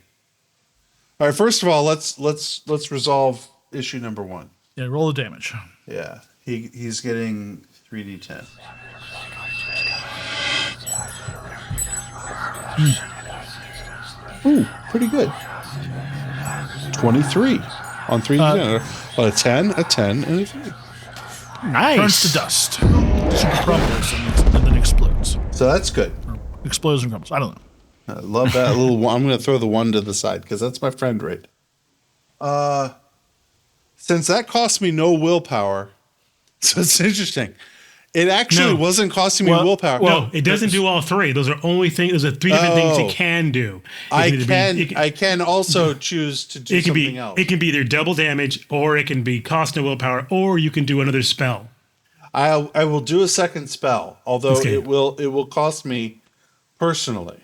All right. First of all, let's resolve issue number 1. Yeah, roll the damage. Yeah, he's getting 3d10. Ooh, pretty good. 23 on 3d10. A 10, a 10, and a 3. Nice. Turns to dust. Crumbles and then explodes. So that's good. Explodes and crumbles. I don't know. I love that little one. I'm going to throw the 1 to the side because that's my friend rate. Since that cost me no willpower, so it's interesting. It actually wasn't costing me willpower. No, it doesn't do all 3. Those are only things. Those are 3 different things you can do. I can also choose to do something else. It can be either double damage, or it can be cost no willpower, or you can do another spell. I will do a second spell, although it will cost me personally.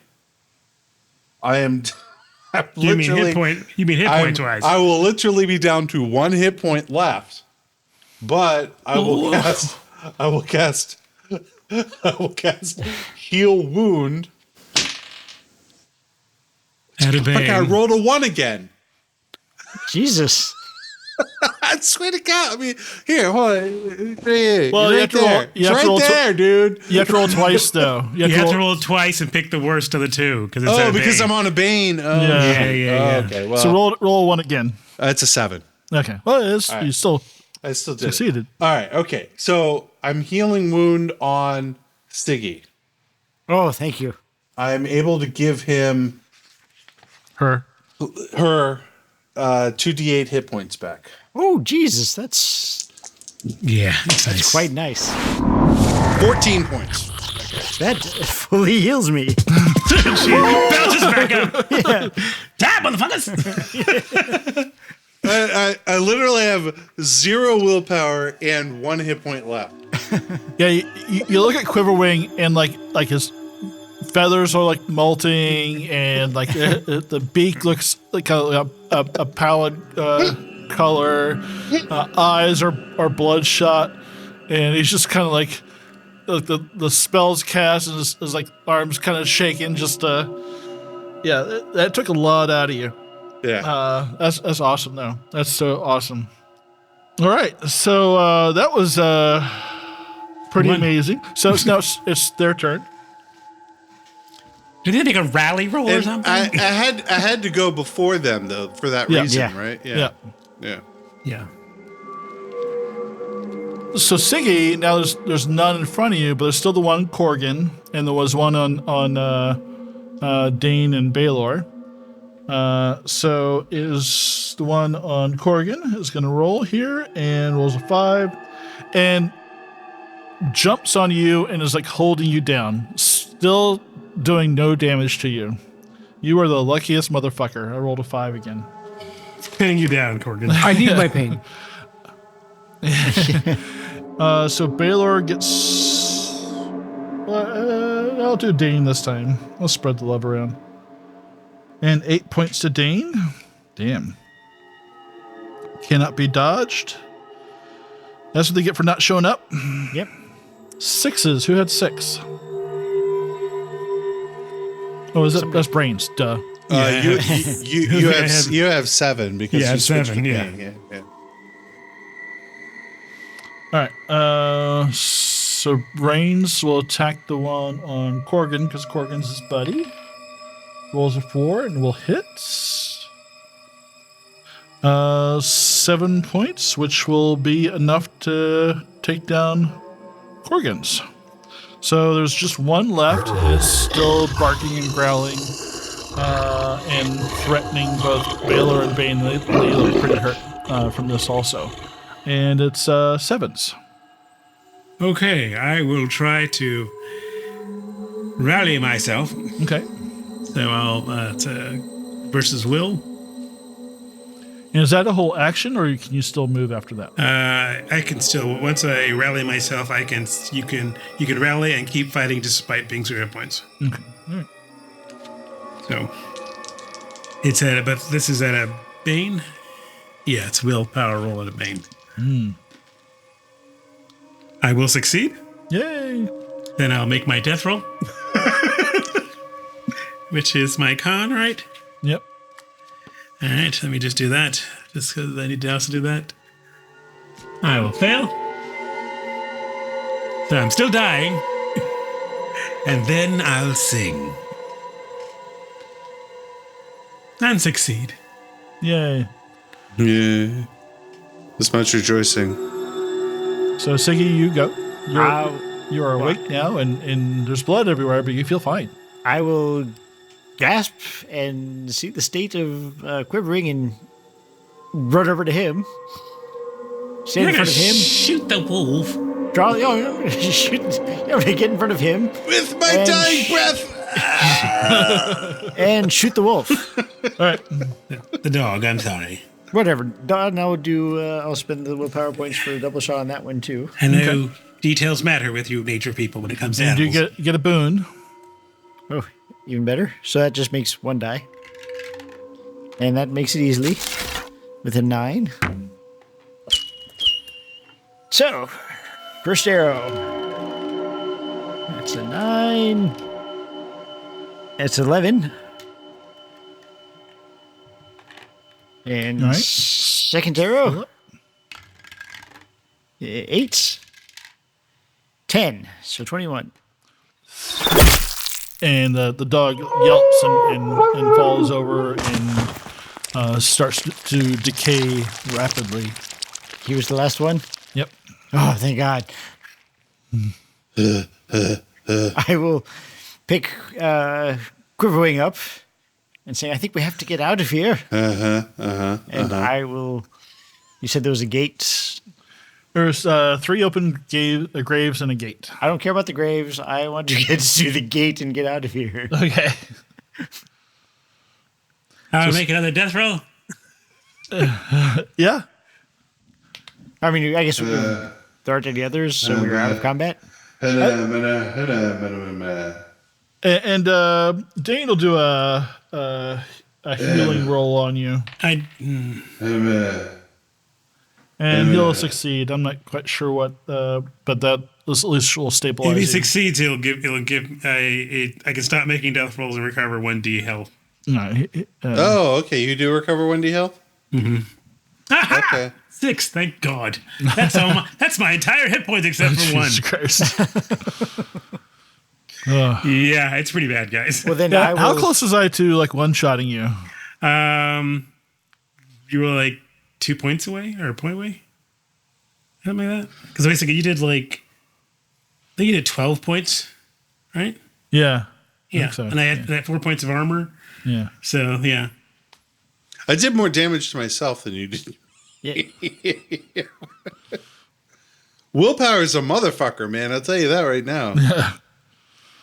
You mean hit point twice. I will literally be down to 1 hit point left, but I will cast heal wound. I rolled a 1 again. Jesus. I swear to God. I mean, here, hold on. Well, you have to roll dude. You have to roll twice, though. You have to roll twice and pick the worst of the 2. Because I'm on a Bane. Yeah. Okay, well. So roll 1 again. It's a 7. Okay. Well, it is. Right. I still did succeeded. All right. Okay. So I'm healing wound on Sigyn. Oh, thank you. I'm able to give him her 2d8 hit points back. Oh, Jesus. That's quite nice. 14 points. That fully heals me. Bounces back up. Yeah. Die, motherfuckers. I literally have 0 willpower and 1 hit point left. Yeah, you look at Quiverwing and like his feathers are like molting, and like the beak looks like a pallid color. Eyes are bloodshot, and he's just kind of like the spells cast, and his like arms kind of shaking. That took a lot out of you. Yeah, that's awesome though. That's so awesome. All right, so that was pretty amazing. So now it's their turn. Did they make a rally roll or something? I had to go before them though for that reason, right? Yeah. So Sigyn, now there's none in front of you, but there's still the one Korgan, and there was one on Dane and Balor. So is the one on Korgan is going to roll here and rolls a 5, and jumps on you and is like holding you down, still doing no damage to you. You are the luckiest motherfucker. I rolled a 5 again. Pinning you down, Korgan. I need my pain. So Balor gets... I'll do Dane this time. I'll spread the love around. And 8 points to Dane. Damn. Cannot be dodged. That's what they get for not showing up. Yep. 6s. Who had 6? Oh, that's brains. Duh. You have 7 because you switched 7. Yeah. All right. So brains will attack the one on Korgan because Korgan's his buddy. Rolls a 4 and will hit. 7 points, which will be enough to take down Korgan's. So there's just one left. It's still barking and growling and threatening both Balor and Bane. They look pretty hurt from this also. And it's 7s. Okay, I will try to rally myself. Okay. So I'll versus will. And is that a whole action, or can you still move after that? I can still, once I rally myself, you can rally and keep fighting despite being 0 points. Okay. All right. So but this is at a Bane. Yeah, it's willpower roll at a Bane. I will succeed. Yay! Then I'll make my death roll, which is my con, right? Yep. All right, let me just do that. Just because I need to also do that. I will fail. So I'm still dying. And then I'll sing. And succeed. Yay. Yeah. This much rejoicing. So, Siggy, you go. You are awake now, and there's blood everywhere, but you feel fine. I will gasp and see the state of Quivering and run over to him. Stand in front of him. Shoot the wolf. Draw. Shoot. I'm gonna get in front of him With my dying breath. and shoot the wolf. All right. The dog, I'm sorry. Whatever. Don, I'll spend the willpower points for a double shot on that one too. I know details matter with you nature people when it comes to You animals. do get a boon. Oh, even better. So that just makes one die. And that makes it easily with a 9. So, first arrow. That's a 9. That's 11. And All right. second arrow. 8. 10. So 21. And the dog yelps and falls over and starts to decay rapidly. He was the last one? Yep. Oh, thank God. I will pick Quiverwing up and say, I think we have to get out of here. And I will... You said there was a gate? There's 3 open graves and a gate. I don't care about the graves. I want to get to the gate and get out of here. Okay. I'll make another death roll. Yeah. I mean, I guess there aren't any others, so we're out of combat. And Dane will do a healing roll on you. And he'll succeed. I'm not quite sure what, but that at least will stabilize. If he you. succeeds, he'll give I can stop making death rolls and recover 1d health. No, Okay. You do recover 1d health? Okay. 6, thank God. That's my entire hit points except for 1. Jesus Christ. Yeah, it's pretty bad, guys. Well, then How close was I to like one-shotting you? You were like 2 points away or a point away, something like that. Because basically, you did I think you did 12 points, right? Yeah. Yeah. So. And I had 4 points of armor. Yeah. So yeah. I did more damage to myself than you did. Yeah. Willpower is a motherfucker, man. I'll tell you that right now.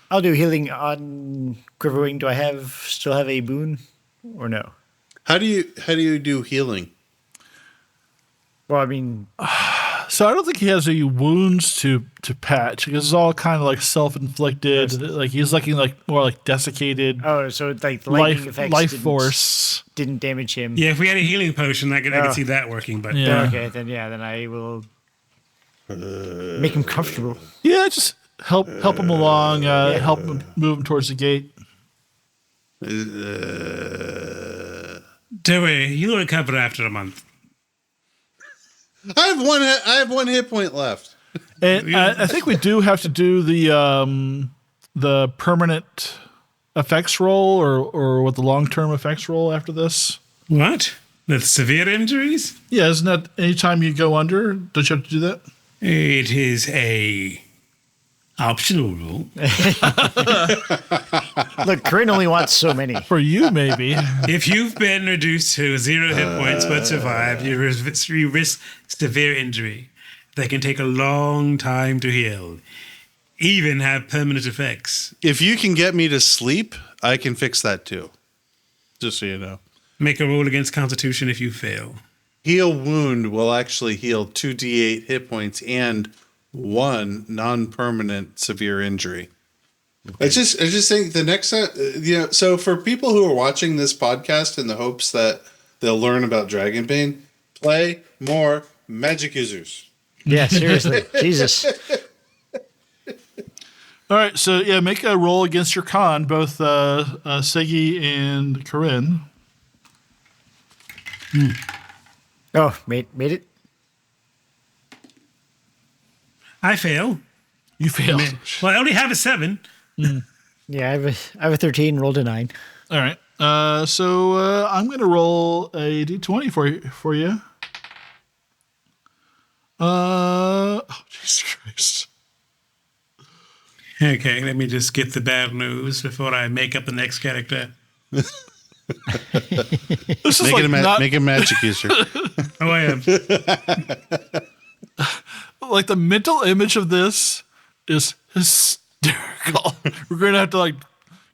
I'll do healing on Quiverwing. Do I still have a boon or no? How do you do healing? Well, I mean, So I don't think he has any wounds to patch because it's all kind of like self-inflicted. Like he's looking like more like desiccated. oh, so like the lightning effects life force. didn't damage him. Yeah, if we had a healing potion, I could see that working. But Yeah. Okay, then I will make him comfortable. Yeah, just help him along. Help him move him towards the gate. don't worry, you'll recover after a month. I have one hit point left. And I think we do have to do the permanent effects roll or what the long-term effects roll after this. What? With severe injuries? Yeah, isn't that anytime you go under, don't you have to do that? It is a optional rule. Look, Karyn only wants so many. For you, maybe. If you've been reduced to 0 hit points but survived, you risk severe injury. They can take a long time to heal, even have permanent effects. If you can get me to sleep, I can fix that too. Just so you know. Make a roll against Constitution if you fail. Heal wound will actually heal 2d8 hit points and 1 non-permanent severe injury. I just think the next so for people who are watching this podcast in the hopes that they'll learn about Dragonbane, play more magic users. Yeah, seriously. Jesus. All right, so yeah, make a roll against your con, both Siggy and Karyn. Oh, made it. I fail. You fail. Well, I only have a 7. Yeah, I have a 13. Rolled a 9. All right. So I'm going to roll a d20 for you. Oh, Jesus Christ. Okay, let me just get the bad news before I make up the next character. This is like make a magic user. Oh, I am. Like the mental image of this is hysterical. We're going to have to like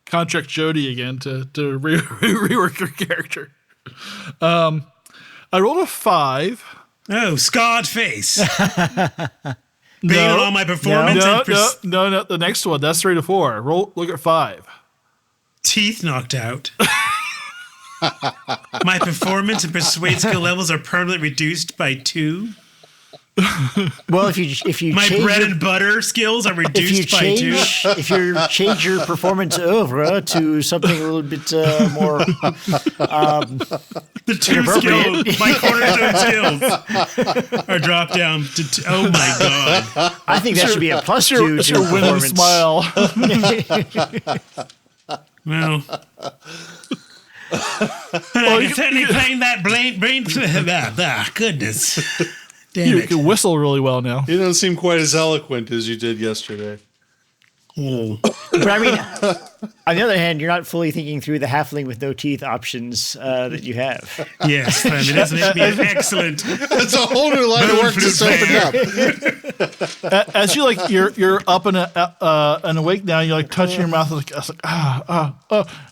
contract Jody again to rework your character. I rolled a 5. Oh, scarred face. Based on my performance. No. The next one. That's 3 to 4. Look at 5. Teeth knocked out. My performance and persuade skill levels are permanently reduced by 2. Well, if you my bread and butter skills are reduced by 2. If you change your performance over to something a little bit more the 2 skills, my cornerstone skills are dropped down to 2. Oh my god! I think that should be a plus 2 to your winning smile. Well. I can certainly claim that brain. Goodness. You can whistle really well now. You don't seem quite as eloquent as you did yesterday. Oh. But I mean, on the other hand, you're not fully thinking through the halfling with no teeth options that you have. Yes, I mean, that's an excellent. That's a whole new line of work just opened up. As you like, you're up and awake now. You're like touching your mouth, like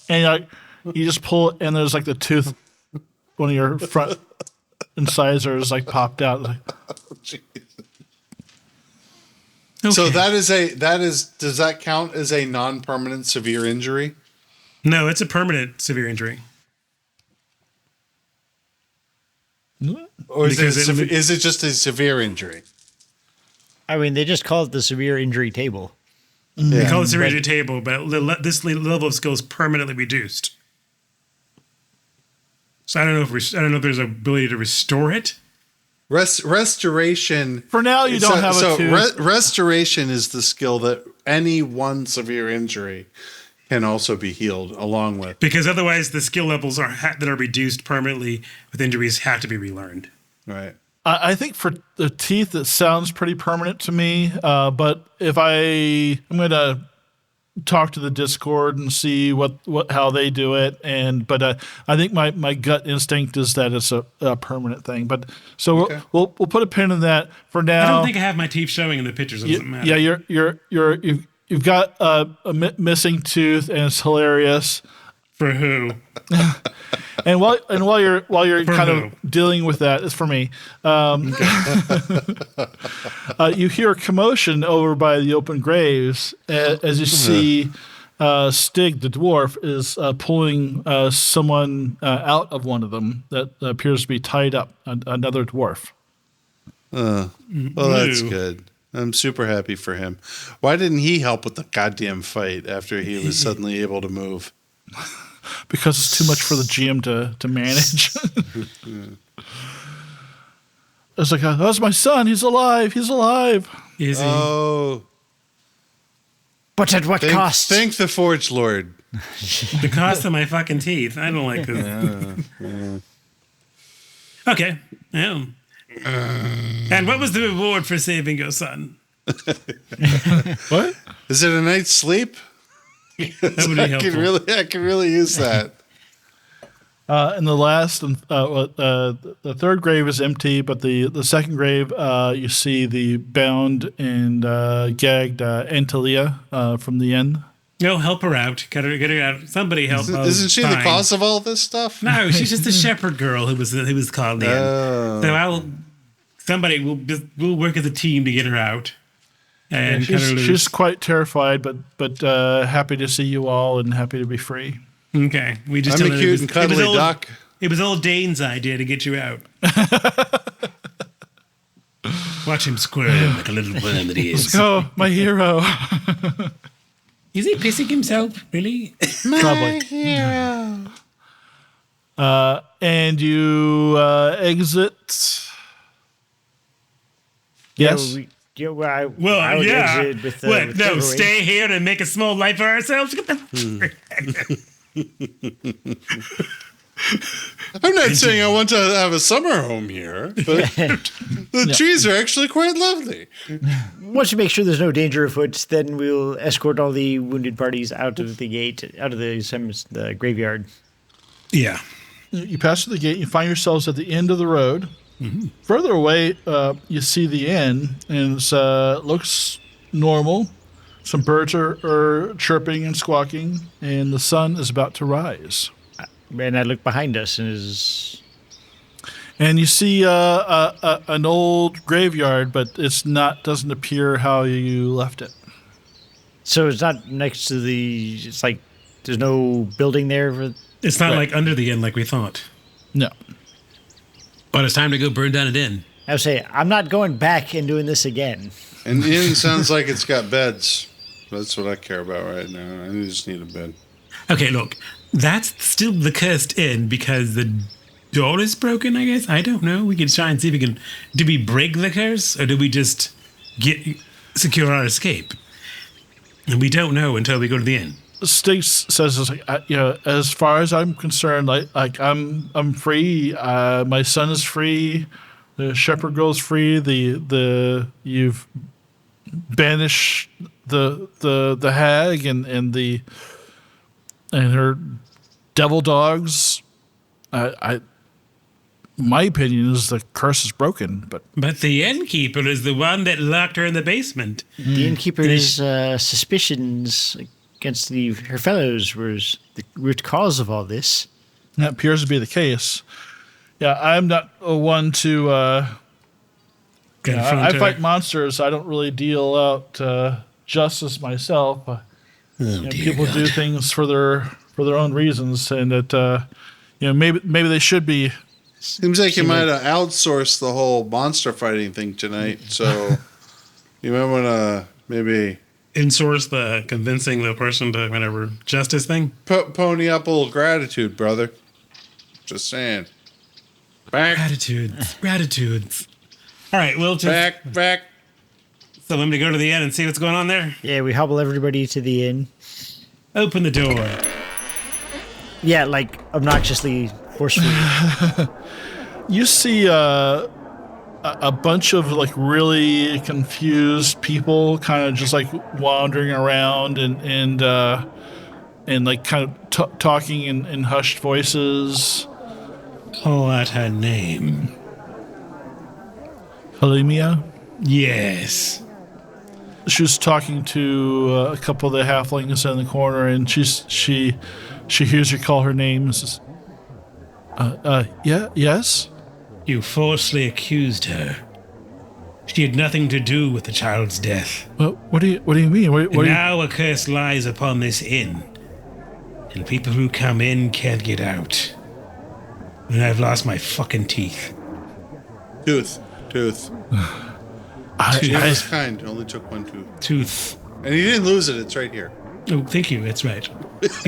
and you're like, you just pull it, and there's like the tooth, one of your front incisors like popped out. Like, okay. So does that count as a non-permanent severe injury? No, it's a permanent severe injury. Or is it just a severe injury? I mean, they just call it the severe injury table. Yeah. They call it the severe injury table, but this level of skill is permanently reduced. So I don't know if there's an ability to restore it. Restoration. For now, you don't have a tooth. Restoration is the skill that any one severe injury can also be healed along with. Because otherwise, the skill levels that are reduced permanently with injuries have to be relearned. Right. I think for the teeth, it sounds pretty permanent to me. But if I'm going to talk to the Discord and see how they do it, but I think my gut instinct is that it's a permanent thing. But so okay. we'll put a pin in that for now. I don't think I have my teeth showing in the pictures. It doesn't matter. Yeah, you've got a missing tooth, and it's hilarious. For who? And while you're kind of dealing with that, it's for me. You hear a commotion over by the open graves as you see Stig, the dwarf, is pulling someone out of one of them that appears to be tied up. Another dwarf. Well, that's good. I'm super happy for him. Why didn't he help with the goddamn fight after he was suddenly able to move? Because it's too much for the GM to manage. It's like, that's my son. He's alive. He's alive. Is he? Oh. But at what cost? Thank the Forge Lord. The cost of my fucking teeth. I don't like this. Okay. Yeah. And what was the reward for saving your son? What? Is it a night's sleep? That would be helpful. I can really use that. And the last, the third grave is empty, but the second grave, you see the bound and gagged Antalia from the inn. No, help her out. Get her out. Somebody help. Isn't she the cause of all this stuff? No, she's just a shepherd girl who was called in. So we'll work as a team to get her out. And she's quite terrified, but happy to see you all and happy to be free. Okay, we just I'm a cute and cuddly duck. It was old Dane's idea to get you out. Watch him squirm like a little worm that he is. Let's go, my hero. Is he pissing himself? Really? My hero. And you exit. Yes. I would exit with, with no, stay here and make a small life for ourselves. I'm not saying I want to have a summer home here, but the trees are actually quite lovely. Once we make sure there's no danger afoot, then we'll escort all the wounded parties out of the gate, out of the graveyard. Yeah. You pass through the gate, you find yourselves at the end of the road. Mm-hmm. Further away, you see the inn, and it looks normal. Some birds are chirping and squawking, and the sun is about to rise. And I look behind us, and you see an old graveyard, but doesn't appear how you left it. So it's not next to it's like there's no building there. It's not like under the inn like we thought. No. But it's time to go burn down an inn. I would say, I'm not going back and doing this again. An inn sounds like it's got beds. That's what I care about right now. I just need a bed. Okay, look. That's still the cursed inn because the door is broken, I guess. I don't know. We can try and see if we can... Do we break the curse or do we just secure our escape? And we don't know until we go to the inn. Stiggs says, as far as I'm concerned, I'm free. My son is free. The shepherd girl's free. You've banished the hag and her devil dogs. My opinion is the curse is broken, but the innkeeper is the one that locked her in the basement. The innkeeper's suspicions against her fellows was the root cause of all this. That appears to be the case. Yeah, I'm not one to. I fight monsters. I don't really deal out justice myself. People do things for their own reasons, and that maybe they should be. Seems like you might have outsourced the whole monster fighting thing tonight. So you might want to maybe insource the convincing the person to whatever justice thing. Pony up a little gratitude, brother. Just saying. Gratitudes. All right, we'll just back. So let me go to the inn and see what's going on there. Yeah, we hobble everybody to the inn. Open the door. Yeah, like obnoxiously forcefully. You see a bunch of like really confused people, kind of just like wandering around and like kind of talking in hushed voices. Call out her name. Halimia? Yes. She was talking to a couple of the halflings in the corner, and she hears you call her name and says, yes? You falsely accused her. She had nothing to do with the child's death. Well, what do you mean? Now a curse lies upon this inn, and people who come in can't get out. And I've lost my fucking teeth. Tooth. He was kind. Only took one tooth. And he didn't lose it. It's right here. Oh, thank you. That's right.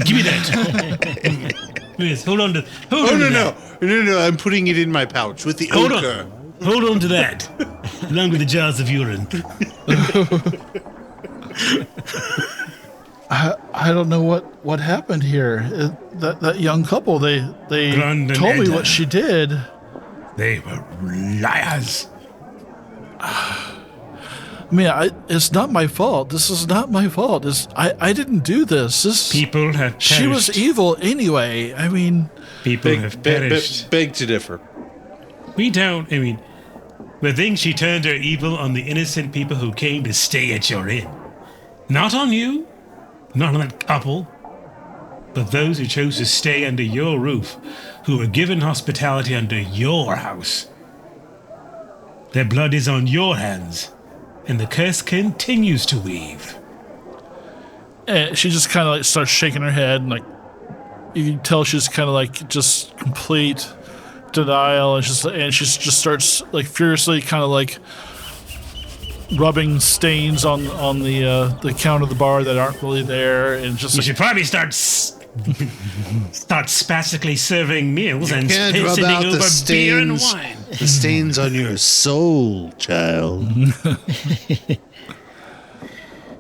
Give me that. Yes, hold on to. No. I'm putting it in my pouch with the ochre. Hold on to that, along with the jars of urine. I don't know what happened here. That young couple, they told me what she did. They were liars. I mean, it's not my fault. This is not my fault. I didn't do this. People have perished. She was evil anyway. I mean... People have perished. Beg to differ. We don't. I mean, the thing she turned her evil on the innocent people who came to stay at your inn. Not on you. Not on that couple. But those who chose to stay under your roof, who were given hospitality under your house. Their blood is on your hands, and the curse continues to weave. And she just kind of like starts shaking her head, and like you can tell she's kind of like just complete denial, and she just starts like furiously kind of like rubbing stains on the count of the bar that aren't really there, and just you should probably start start spastically serving meals and Can't rub sending out over the beer and stains, wine. the stains on your soul, child.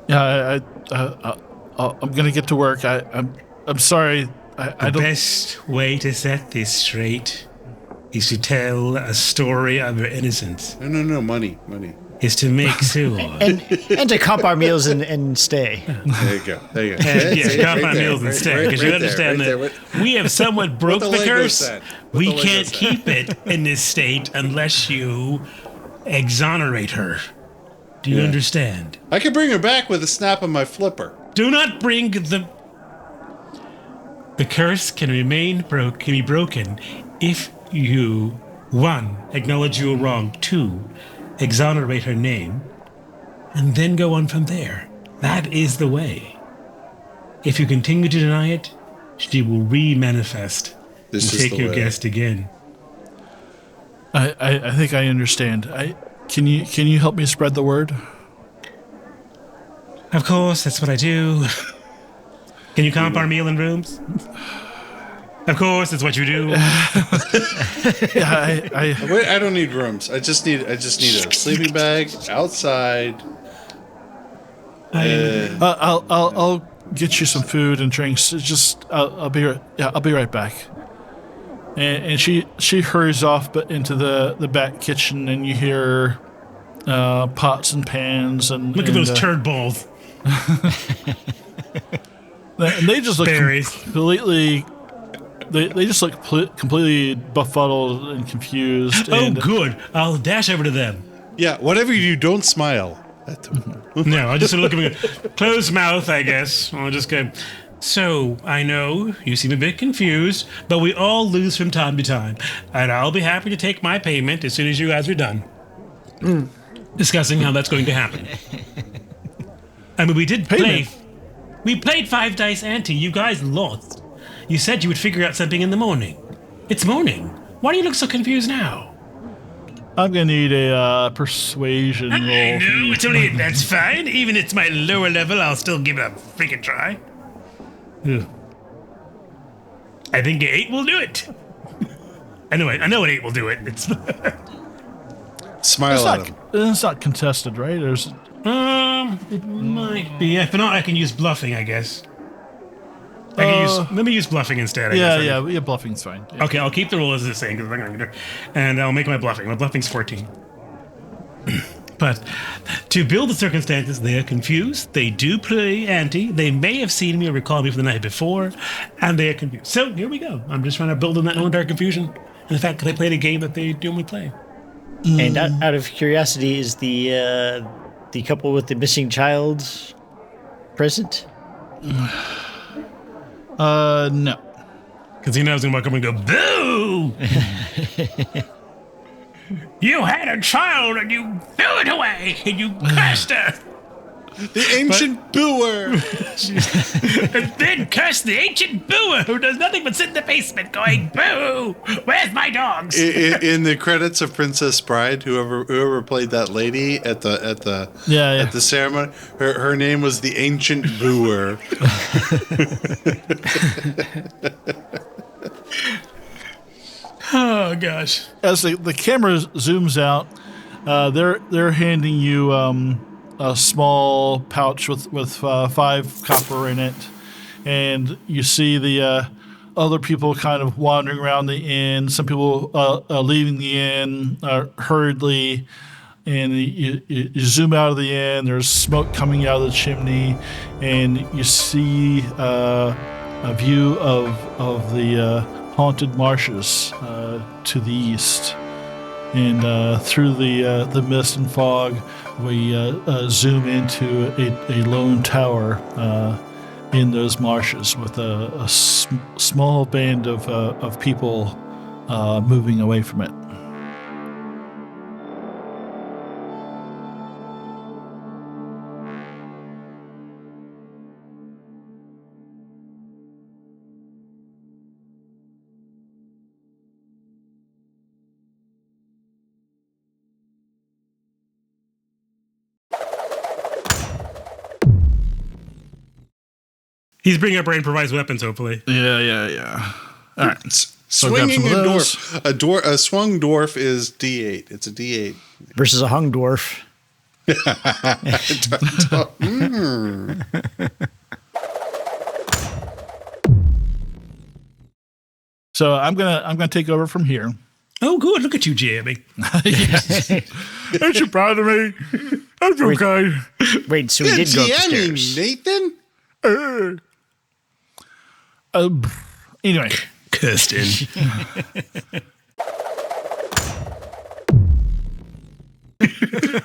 Yeah, I'm gonna get to work. I'm sorry. I The don't. best way to set this straight is to tell a story of your innocence. No, money. Is to make sure. and to comp our meals and stay. There you go. Yes, comp our meals and stay. Because you understand that we have somewhat broke the curse. We can't keep it in this state unless you exonerate her. Do you understand? I can bring her back with a snap of my flipper. Do not bring the curse can be broken if you 1. acknowledge you were wrong, 2. exonerate her name, and then go on from there. That is the way. If you continue to deny it, she will re-manifest and take your guest again. I think I understand. Can you help me spread the word? Of course, that's what I do. Can you comp our meal and rooms? Of course, that's what you do. Yeah, Wait, I don't need rooms. I just need a sleeping bag outside. I'll get you some food and drinks. I'll be right back. And she hurries off, but into the back kitchen, and you hear pots and pans and look at those turd balls. And they just look berries. Completely. They just look completely befuddled and confused. Oh, good. I'll dash over to them. Yeah, whatever you do, don't smile. No, I'll just look at me, closed mouth, I guess. I'll just go. So, I know you seem a bit confused, but we all lose from time to time, and I'll be happy to take my payment as soon as you guys are done discussing how that's going to happen. I mean, we did play. We played 5 dice ante. You guys lost. You said you would figure out something in the morning. It's morning. Why do you look so confused now? I'm gonna need a persuasion roll. No, it's only that's fine. Even if it's my lower level, I'll still give it a freaking try. Ugh. I think an 8 will do it. I know an 8 will do it. It's smile at him. It's not contested, right? It might be. If not, I can use bluffing, I guess. Let me use bluffing instead. I guess. Bluffing's fine. Yeah. Okay, I'll keep the rule as the same because I'm going to do, and I'll make my bluffing. My bluffing's 14. But to build the circumstances, they are confused. They do play ante. They may have seen me or recalled me from the night before, and they are confused. So here we go. I'm just trying to build on that entire confusion and the fact that they played a game that they normally play. And out of curiosity, is the couple with the missing child present? No. Because he knows I'm going to come and go, boo! You had a child and you threw it away and you cursed her. The ancient booer. And then cursed the ancient booer who does nothing but sit in the basement going, boo! Where's my dogs? In the credits of Princess Bride, whoever played that lady at the ceremony, her name was the ancient booer. Oh gosh! As the camera zooms out, they're handing you a small pouch with 5 copper in it, and you see the other people kind of wandering around the inn. Some people leaving the inn hurriedly, and you zoom out of the inn. There's smoke coming out of the chimney, and you see a view of the haunted marshes to the east. And through the mist and fog, we zoom into a lone tower in those marshes with a small band of people moving away from it. He's bringing up our improvised weapons, hopefully. Yeah. All right. Swinging a dwarf. A swung dwarf is D8. It's a D8. Versus a hung dwarf. So I'm gonna take over from here. Oh, good. Look at you, Jamie. Aren't you proud of me? That's okay. Wait, so we did go upstairs. Nathan? Anyway. Kirsten.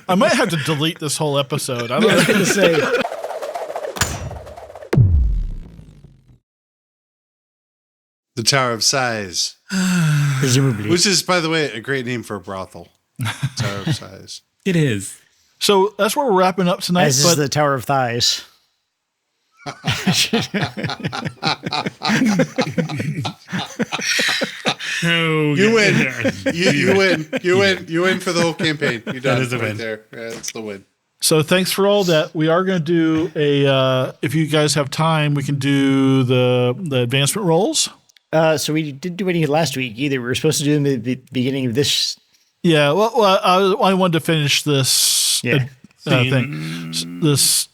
I might have to delete this whole episode. I was going to say. The Tower of Sighs. Presumably. Which is, by the way, a great name for a brothel. Tower of Sighs. It is. So that's where we're wrapping up tonight. As is the Tower of Thighs. You win. You win. You win for the whole campaign. You done. That is a right win. There. Yeah, that's the win. So thanks for all that. We are going to do if you guys have time, we can do the advancement rolls. So we didn't do any last week either. We were supposed to do them at the beginning of this. Yeah. Well, I wanted to finish this thing, this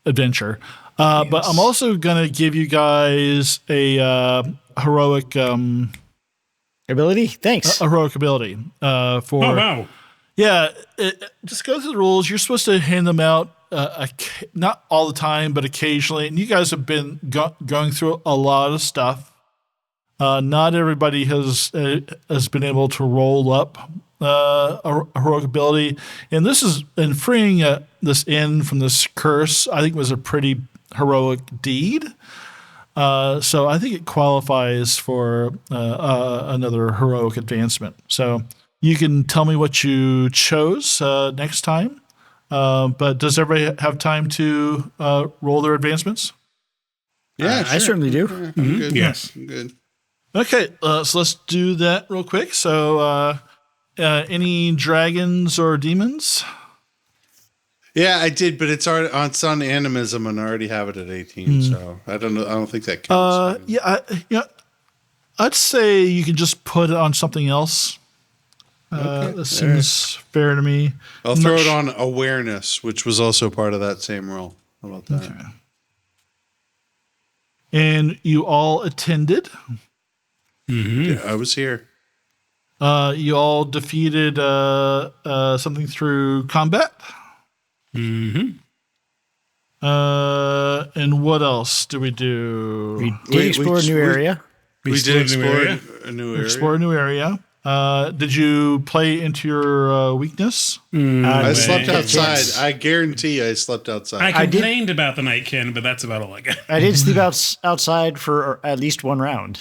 adventure. Yes. But I'm also going to give you guys a heroic ability. Thanks. A heroic ability for. Oh wow. Yeah, just go through the rules. You're supposed to hand them out, not all the time, but occasionally. And you guys have been going through a lot of stuff. Not everybody has been able to roll up a heroic ability, and this is freeing this inn from this curse. I think was a pretty heroic deed. So I think it qualifies for another heroic advancement. So. You can tell me what you chose next time, but does everybody have time to roll their advancements? Yeah, I certainly do. I'm good. Yes. I'm good. Okay, so let's do that real quick. So any dragons or demons? Yeah, I did, but it's on animism, and I already have it at 18. So I don't know. I don't think that counts. I'd say you can just put it on something else. This seems fair to me. I'll throw it on awareness, which was also part of that same roll. How about that? Okay. And you all attended. Mm-hmm. Yeah, I was here. You all defeated something through combat. Mm-hmm. And what else do we do? We did explore a new area. We did explore a new area. Explore a new area. Did you play into your weakness? I slept outside. I guarantee I slept outside. I complained about the nightkin, but that's about all I got. I did sleep outside for at least one round.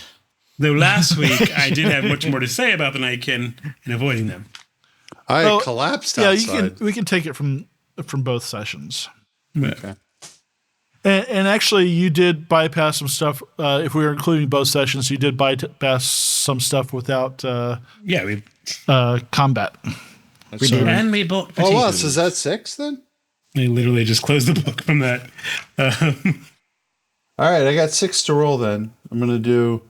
Though last week I did have much more to say about the nightkin and avoiding them. I collapsed outside. Yeah, we can take it from both sessions. Okay. And actually, you did bypass some stuff. If we were including both sessions, you did bypass some stuff without combat. We did. And we bought potatoes. Oh, wow. So is that 6 then? I literally just closed the book from that. All right, I got 6 to roll then. I'm going to do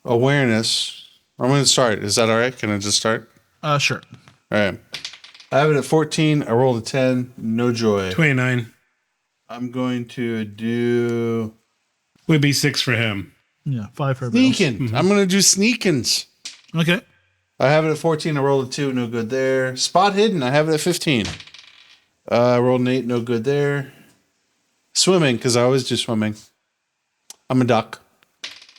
awareness. I'm going to start. Is that all right? Can I just start? Sure. All right. I have it at 14. I rolled a 10. No joy. 29. I'm going to do... Would be 6 for him. Yeah, 5 for everybody else. Sneaking. Mm-hmm. I'm going to do sneakins. Okay. I have it at 14. I rolled a 2. No good there. Spot hidden. I have it at 15. I rolled an 8. No good there. Swimming, because I always do swimming. I'm a duck.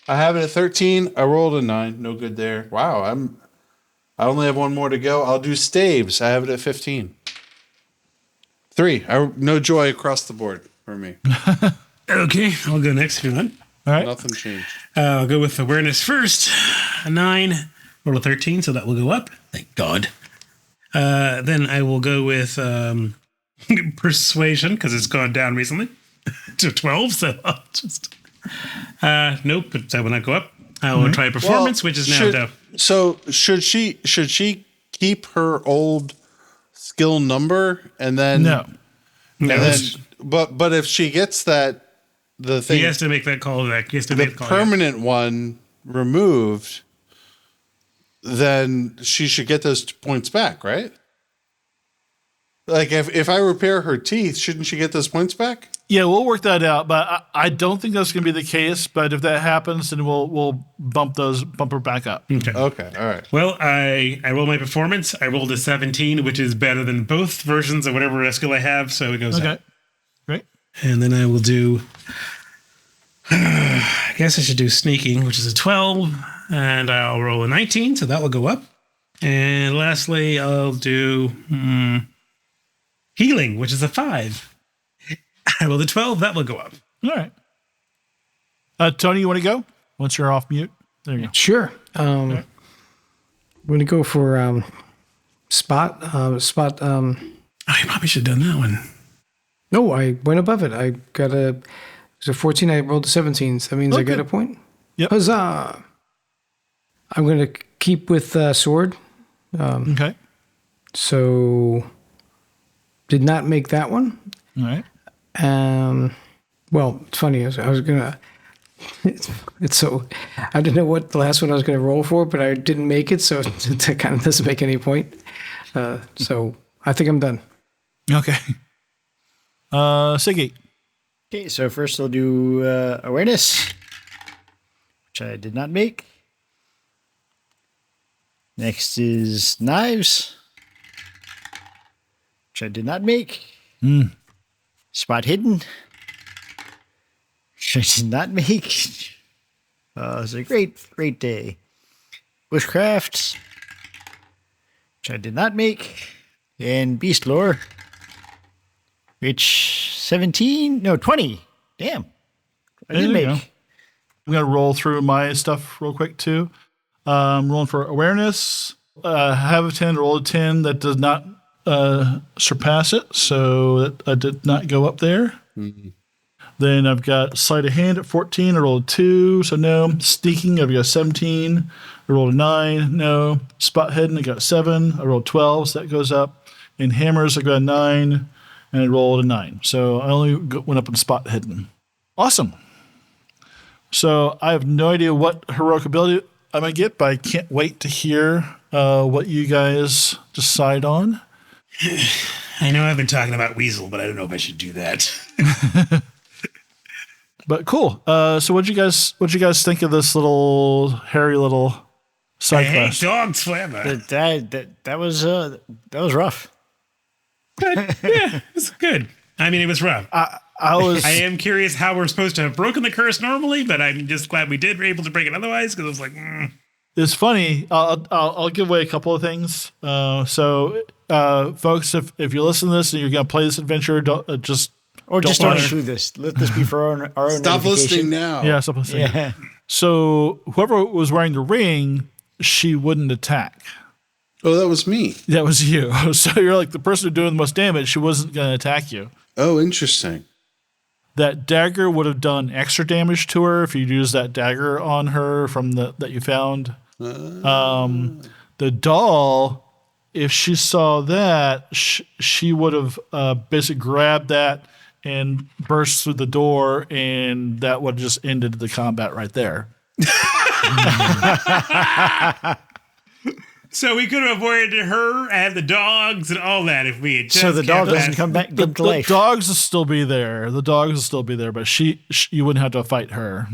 I have it at 13. I rolled a 9. No good there. Wow, I only have one more to go. I'll do staves. I have it at 15. 3. No joy across the board for me. Okay, I'll go next if you want. All right. Nothing changed. I'll go with awareness first. A 9. Roll a 13, so that will go up. Thank God. Then I will go with persuasion, because it's gone down recently to 12, so I'll just... nope, but that will not go up. I will try performance, which is now down. So should she keep her old skill number and then no. But if she gets that the thing. He has to make that call back. He has to the make the call. permanent one removed, then she should get those points back, right? Like if I repair her teeth, shouldn't she get those points back? Yeah, we'll work that out, but I don't think that's going to be the case. But if that happens, then we'll bump her back up. Okay, all right. Well, I rolled my performance. I rolled a 17, which is better than both versions of whatever skill I have, so it goes up. Great. And then I will do. I guess I should do sneaking, which is a 12, and I'll roll a 19, so that will go up. And lastly, I'll do healing, which is a 5. I rolled a 12, that will go up. All right. Tony, you want to go? Once you're off mute. There you go. Sure. I'm going to go for spot. Oh, you probably should have done that one. No, I went above it. I got a 14. I rolled a 17. So that means I got a point. Yep. Huzzah! I'm going to keep with sword. Okay. So did not make that one. All right. Well, it's funny. I was gonna. It's so. I didn't know what the last one I was gonna roll for, but I didn't make it, so it kind of doesn't make any point. So I think I'm done. Okay. Siggy. Okay, so first I'll do awareness, which I did not make. Next is knives, which I did not make. Spot hidden, which I did not make. It's a great day. Bushcraft, which I did not make. And beast lore, which 20. Damn. I did make. I'm going to roll through my stuff real quick too. Rolling for awareness. Have a 10, roll a 10. That does not surpass it, so I did not go up there. Mm-hmm. Then I've got sleight of hand at 14. I rolled a 2, so no. Sneaking, I've got 17. I rolled a 9, no. Spot hidden, I got 7. I rolled 12, so that goes up. In hammers, I got a 9, and I rolled a 9. So I only went up in spot hidden. Awesome. So I have no idea what heroic ability I might get, but I can't wait to hear what you guys decide on. I know I've been talking about Weasel, but I don't know if I should do that. But cool. So what'd you guys think of this little hairy little side quest? I hate dogs forever. That was rough. Good. Yeah, it's good. I mean, it was rough. I am curious how we're supposed to have broken the curse normally, but I'm just glad we were able to break it otherwise, because it was like. It's funny. I'll give away a couple of things. So, folks, if you listen to this and you're going to play this adventure, don't do this. Let this be for our own. Stop listening now. Yeah, stop listening. Yeah. So, whoever was wearing the ring, she wouldn't attack. Oh, that was me. That was you. So you're like the person who's doing the most damage. She wasn't going to attack you. Oh, interesting. That dagger would have done extra damage to her if you used that dagger on her from that you found. The doll, if she saw that, she would have basically grabbed that and burst through the door, and that would have just ended the combat right there. So we could have avoided her and the dogs and all that if we had just. So the dog doesn't come back to life. The dogs will still be there. But you wouldn't have to fight her.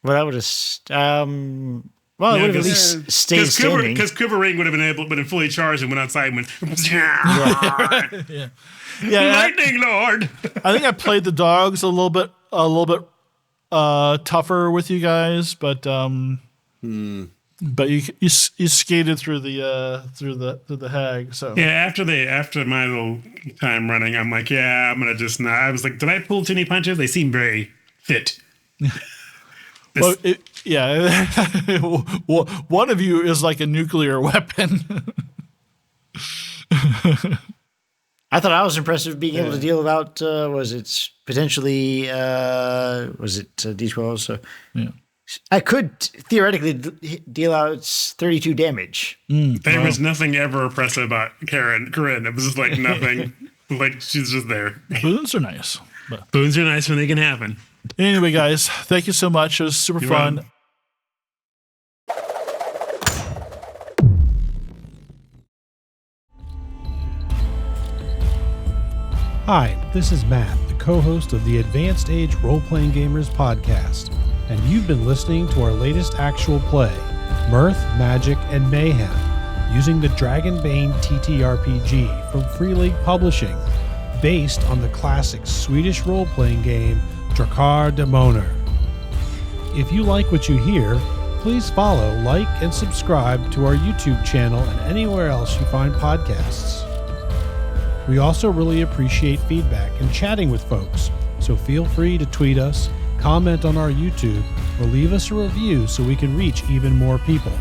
Well, that would have. Well, it would have at least stayed standing. Because Quiverwing would have been fully charged and went outside and went. Yeah. Lightning Lord. I think I played the dogs a little bit tougher with you guys, but But you skated through the hag. So yeah, after my little time running, I'm like, yeah, I'm gonna just not. I was like, did I pull too many punches? They seem very fit. Well, one of you is like a nuclear weapon. I thought I was impressed with being able to deal about. Was it potentially? Was it D12? So yeah. I could theoretically deal out 32 damage. There was nothing ever impressive about Karyn. It was just like nothing. Like she's just there. Boons are nice. Boons are nice when they can happen. Anyway, guys, thank you so much. It was super fun. Welcome. Hi, this is Matt, the co-host of the Advanced Age Role-Playing Gamers podcast, and you've been listening to our latest actual play, Mirth, Magic, and Mayhem, using the Dragonbane ttrpg from Free League Publishing, based on the classic Swedish role-playing game Drakar Demoner. If you like what you hear, please follow, like, and subscribe to our YouTube channel and anywhere else you find podcasts. We also really appreciate feedback and chatting with folks, so feel free to tweet us, comment on our YouTube, or leave us a review so we can reach even more people.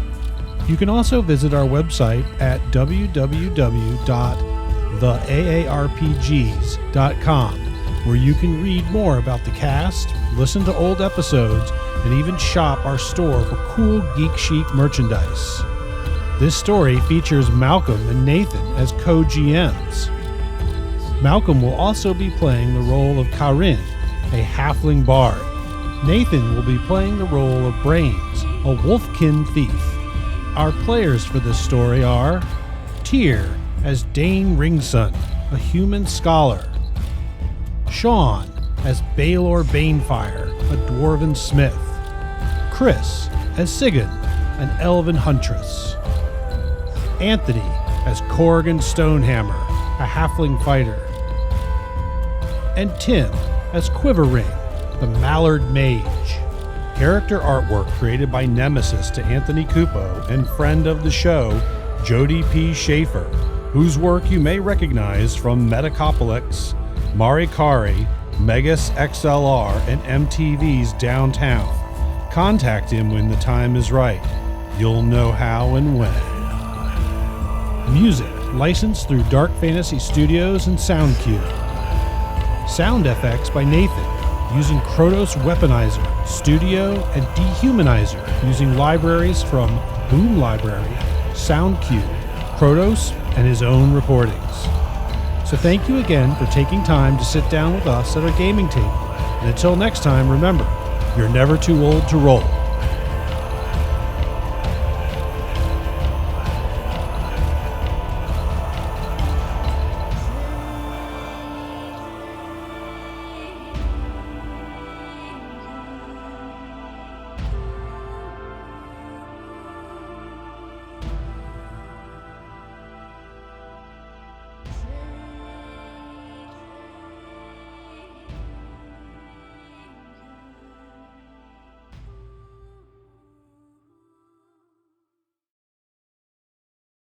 You can also visit our website at www.theaarpgs.com, where you can read more about the cast, listen to old episodes, and even shop our store for cool geek chic merchandise. This story features Malcolm and Nathan as co-GMs. Malcolm will also be playing the role of Karyn, a halfling bard. Nathan will be playing the role of Brains, a Wolfkin thief. Our players for this story are Tyr as Dane Ringson, a human scholar. Sean as Balor Banefire, a dwarven smith. Chris as Sigyn, an elven huntress. Anthony as Korgan Stonehammer, a halfling fighter. And Tim as Quiverwing, the Mallard Mage. Character artwork created by Nemesis to Anthony Cupo and friend of the show, Jody P. Schaefer, whose work you may recognize from Metacopolis, Marikari, Megas XLR, and MTV's Downtown. Contact him when the time is right. You'll know how and when. Music licensed through Dark Fantasy Studios and SoundCube. Sound effects by Nathan, using Kronos Weaponizer, Studio, and Dehumanizer, using libraries from Boom Library, SoundCube, Kronos, and his own recordings. So thank you again for taking time to sit down with us at our gaming table. And until next time, remember, you're never too old to roll.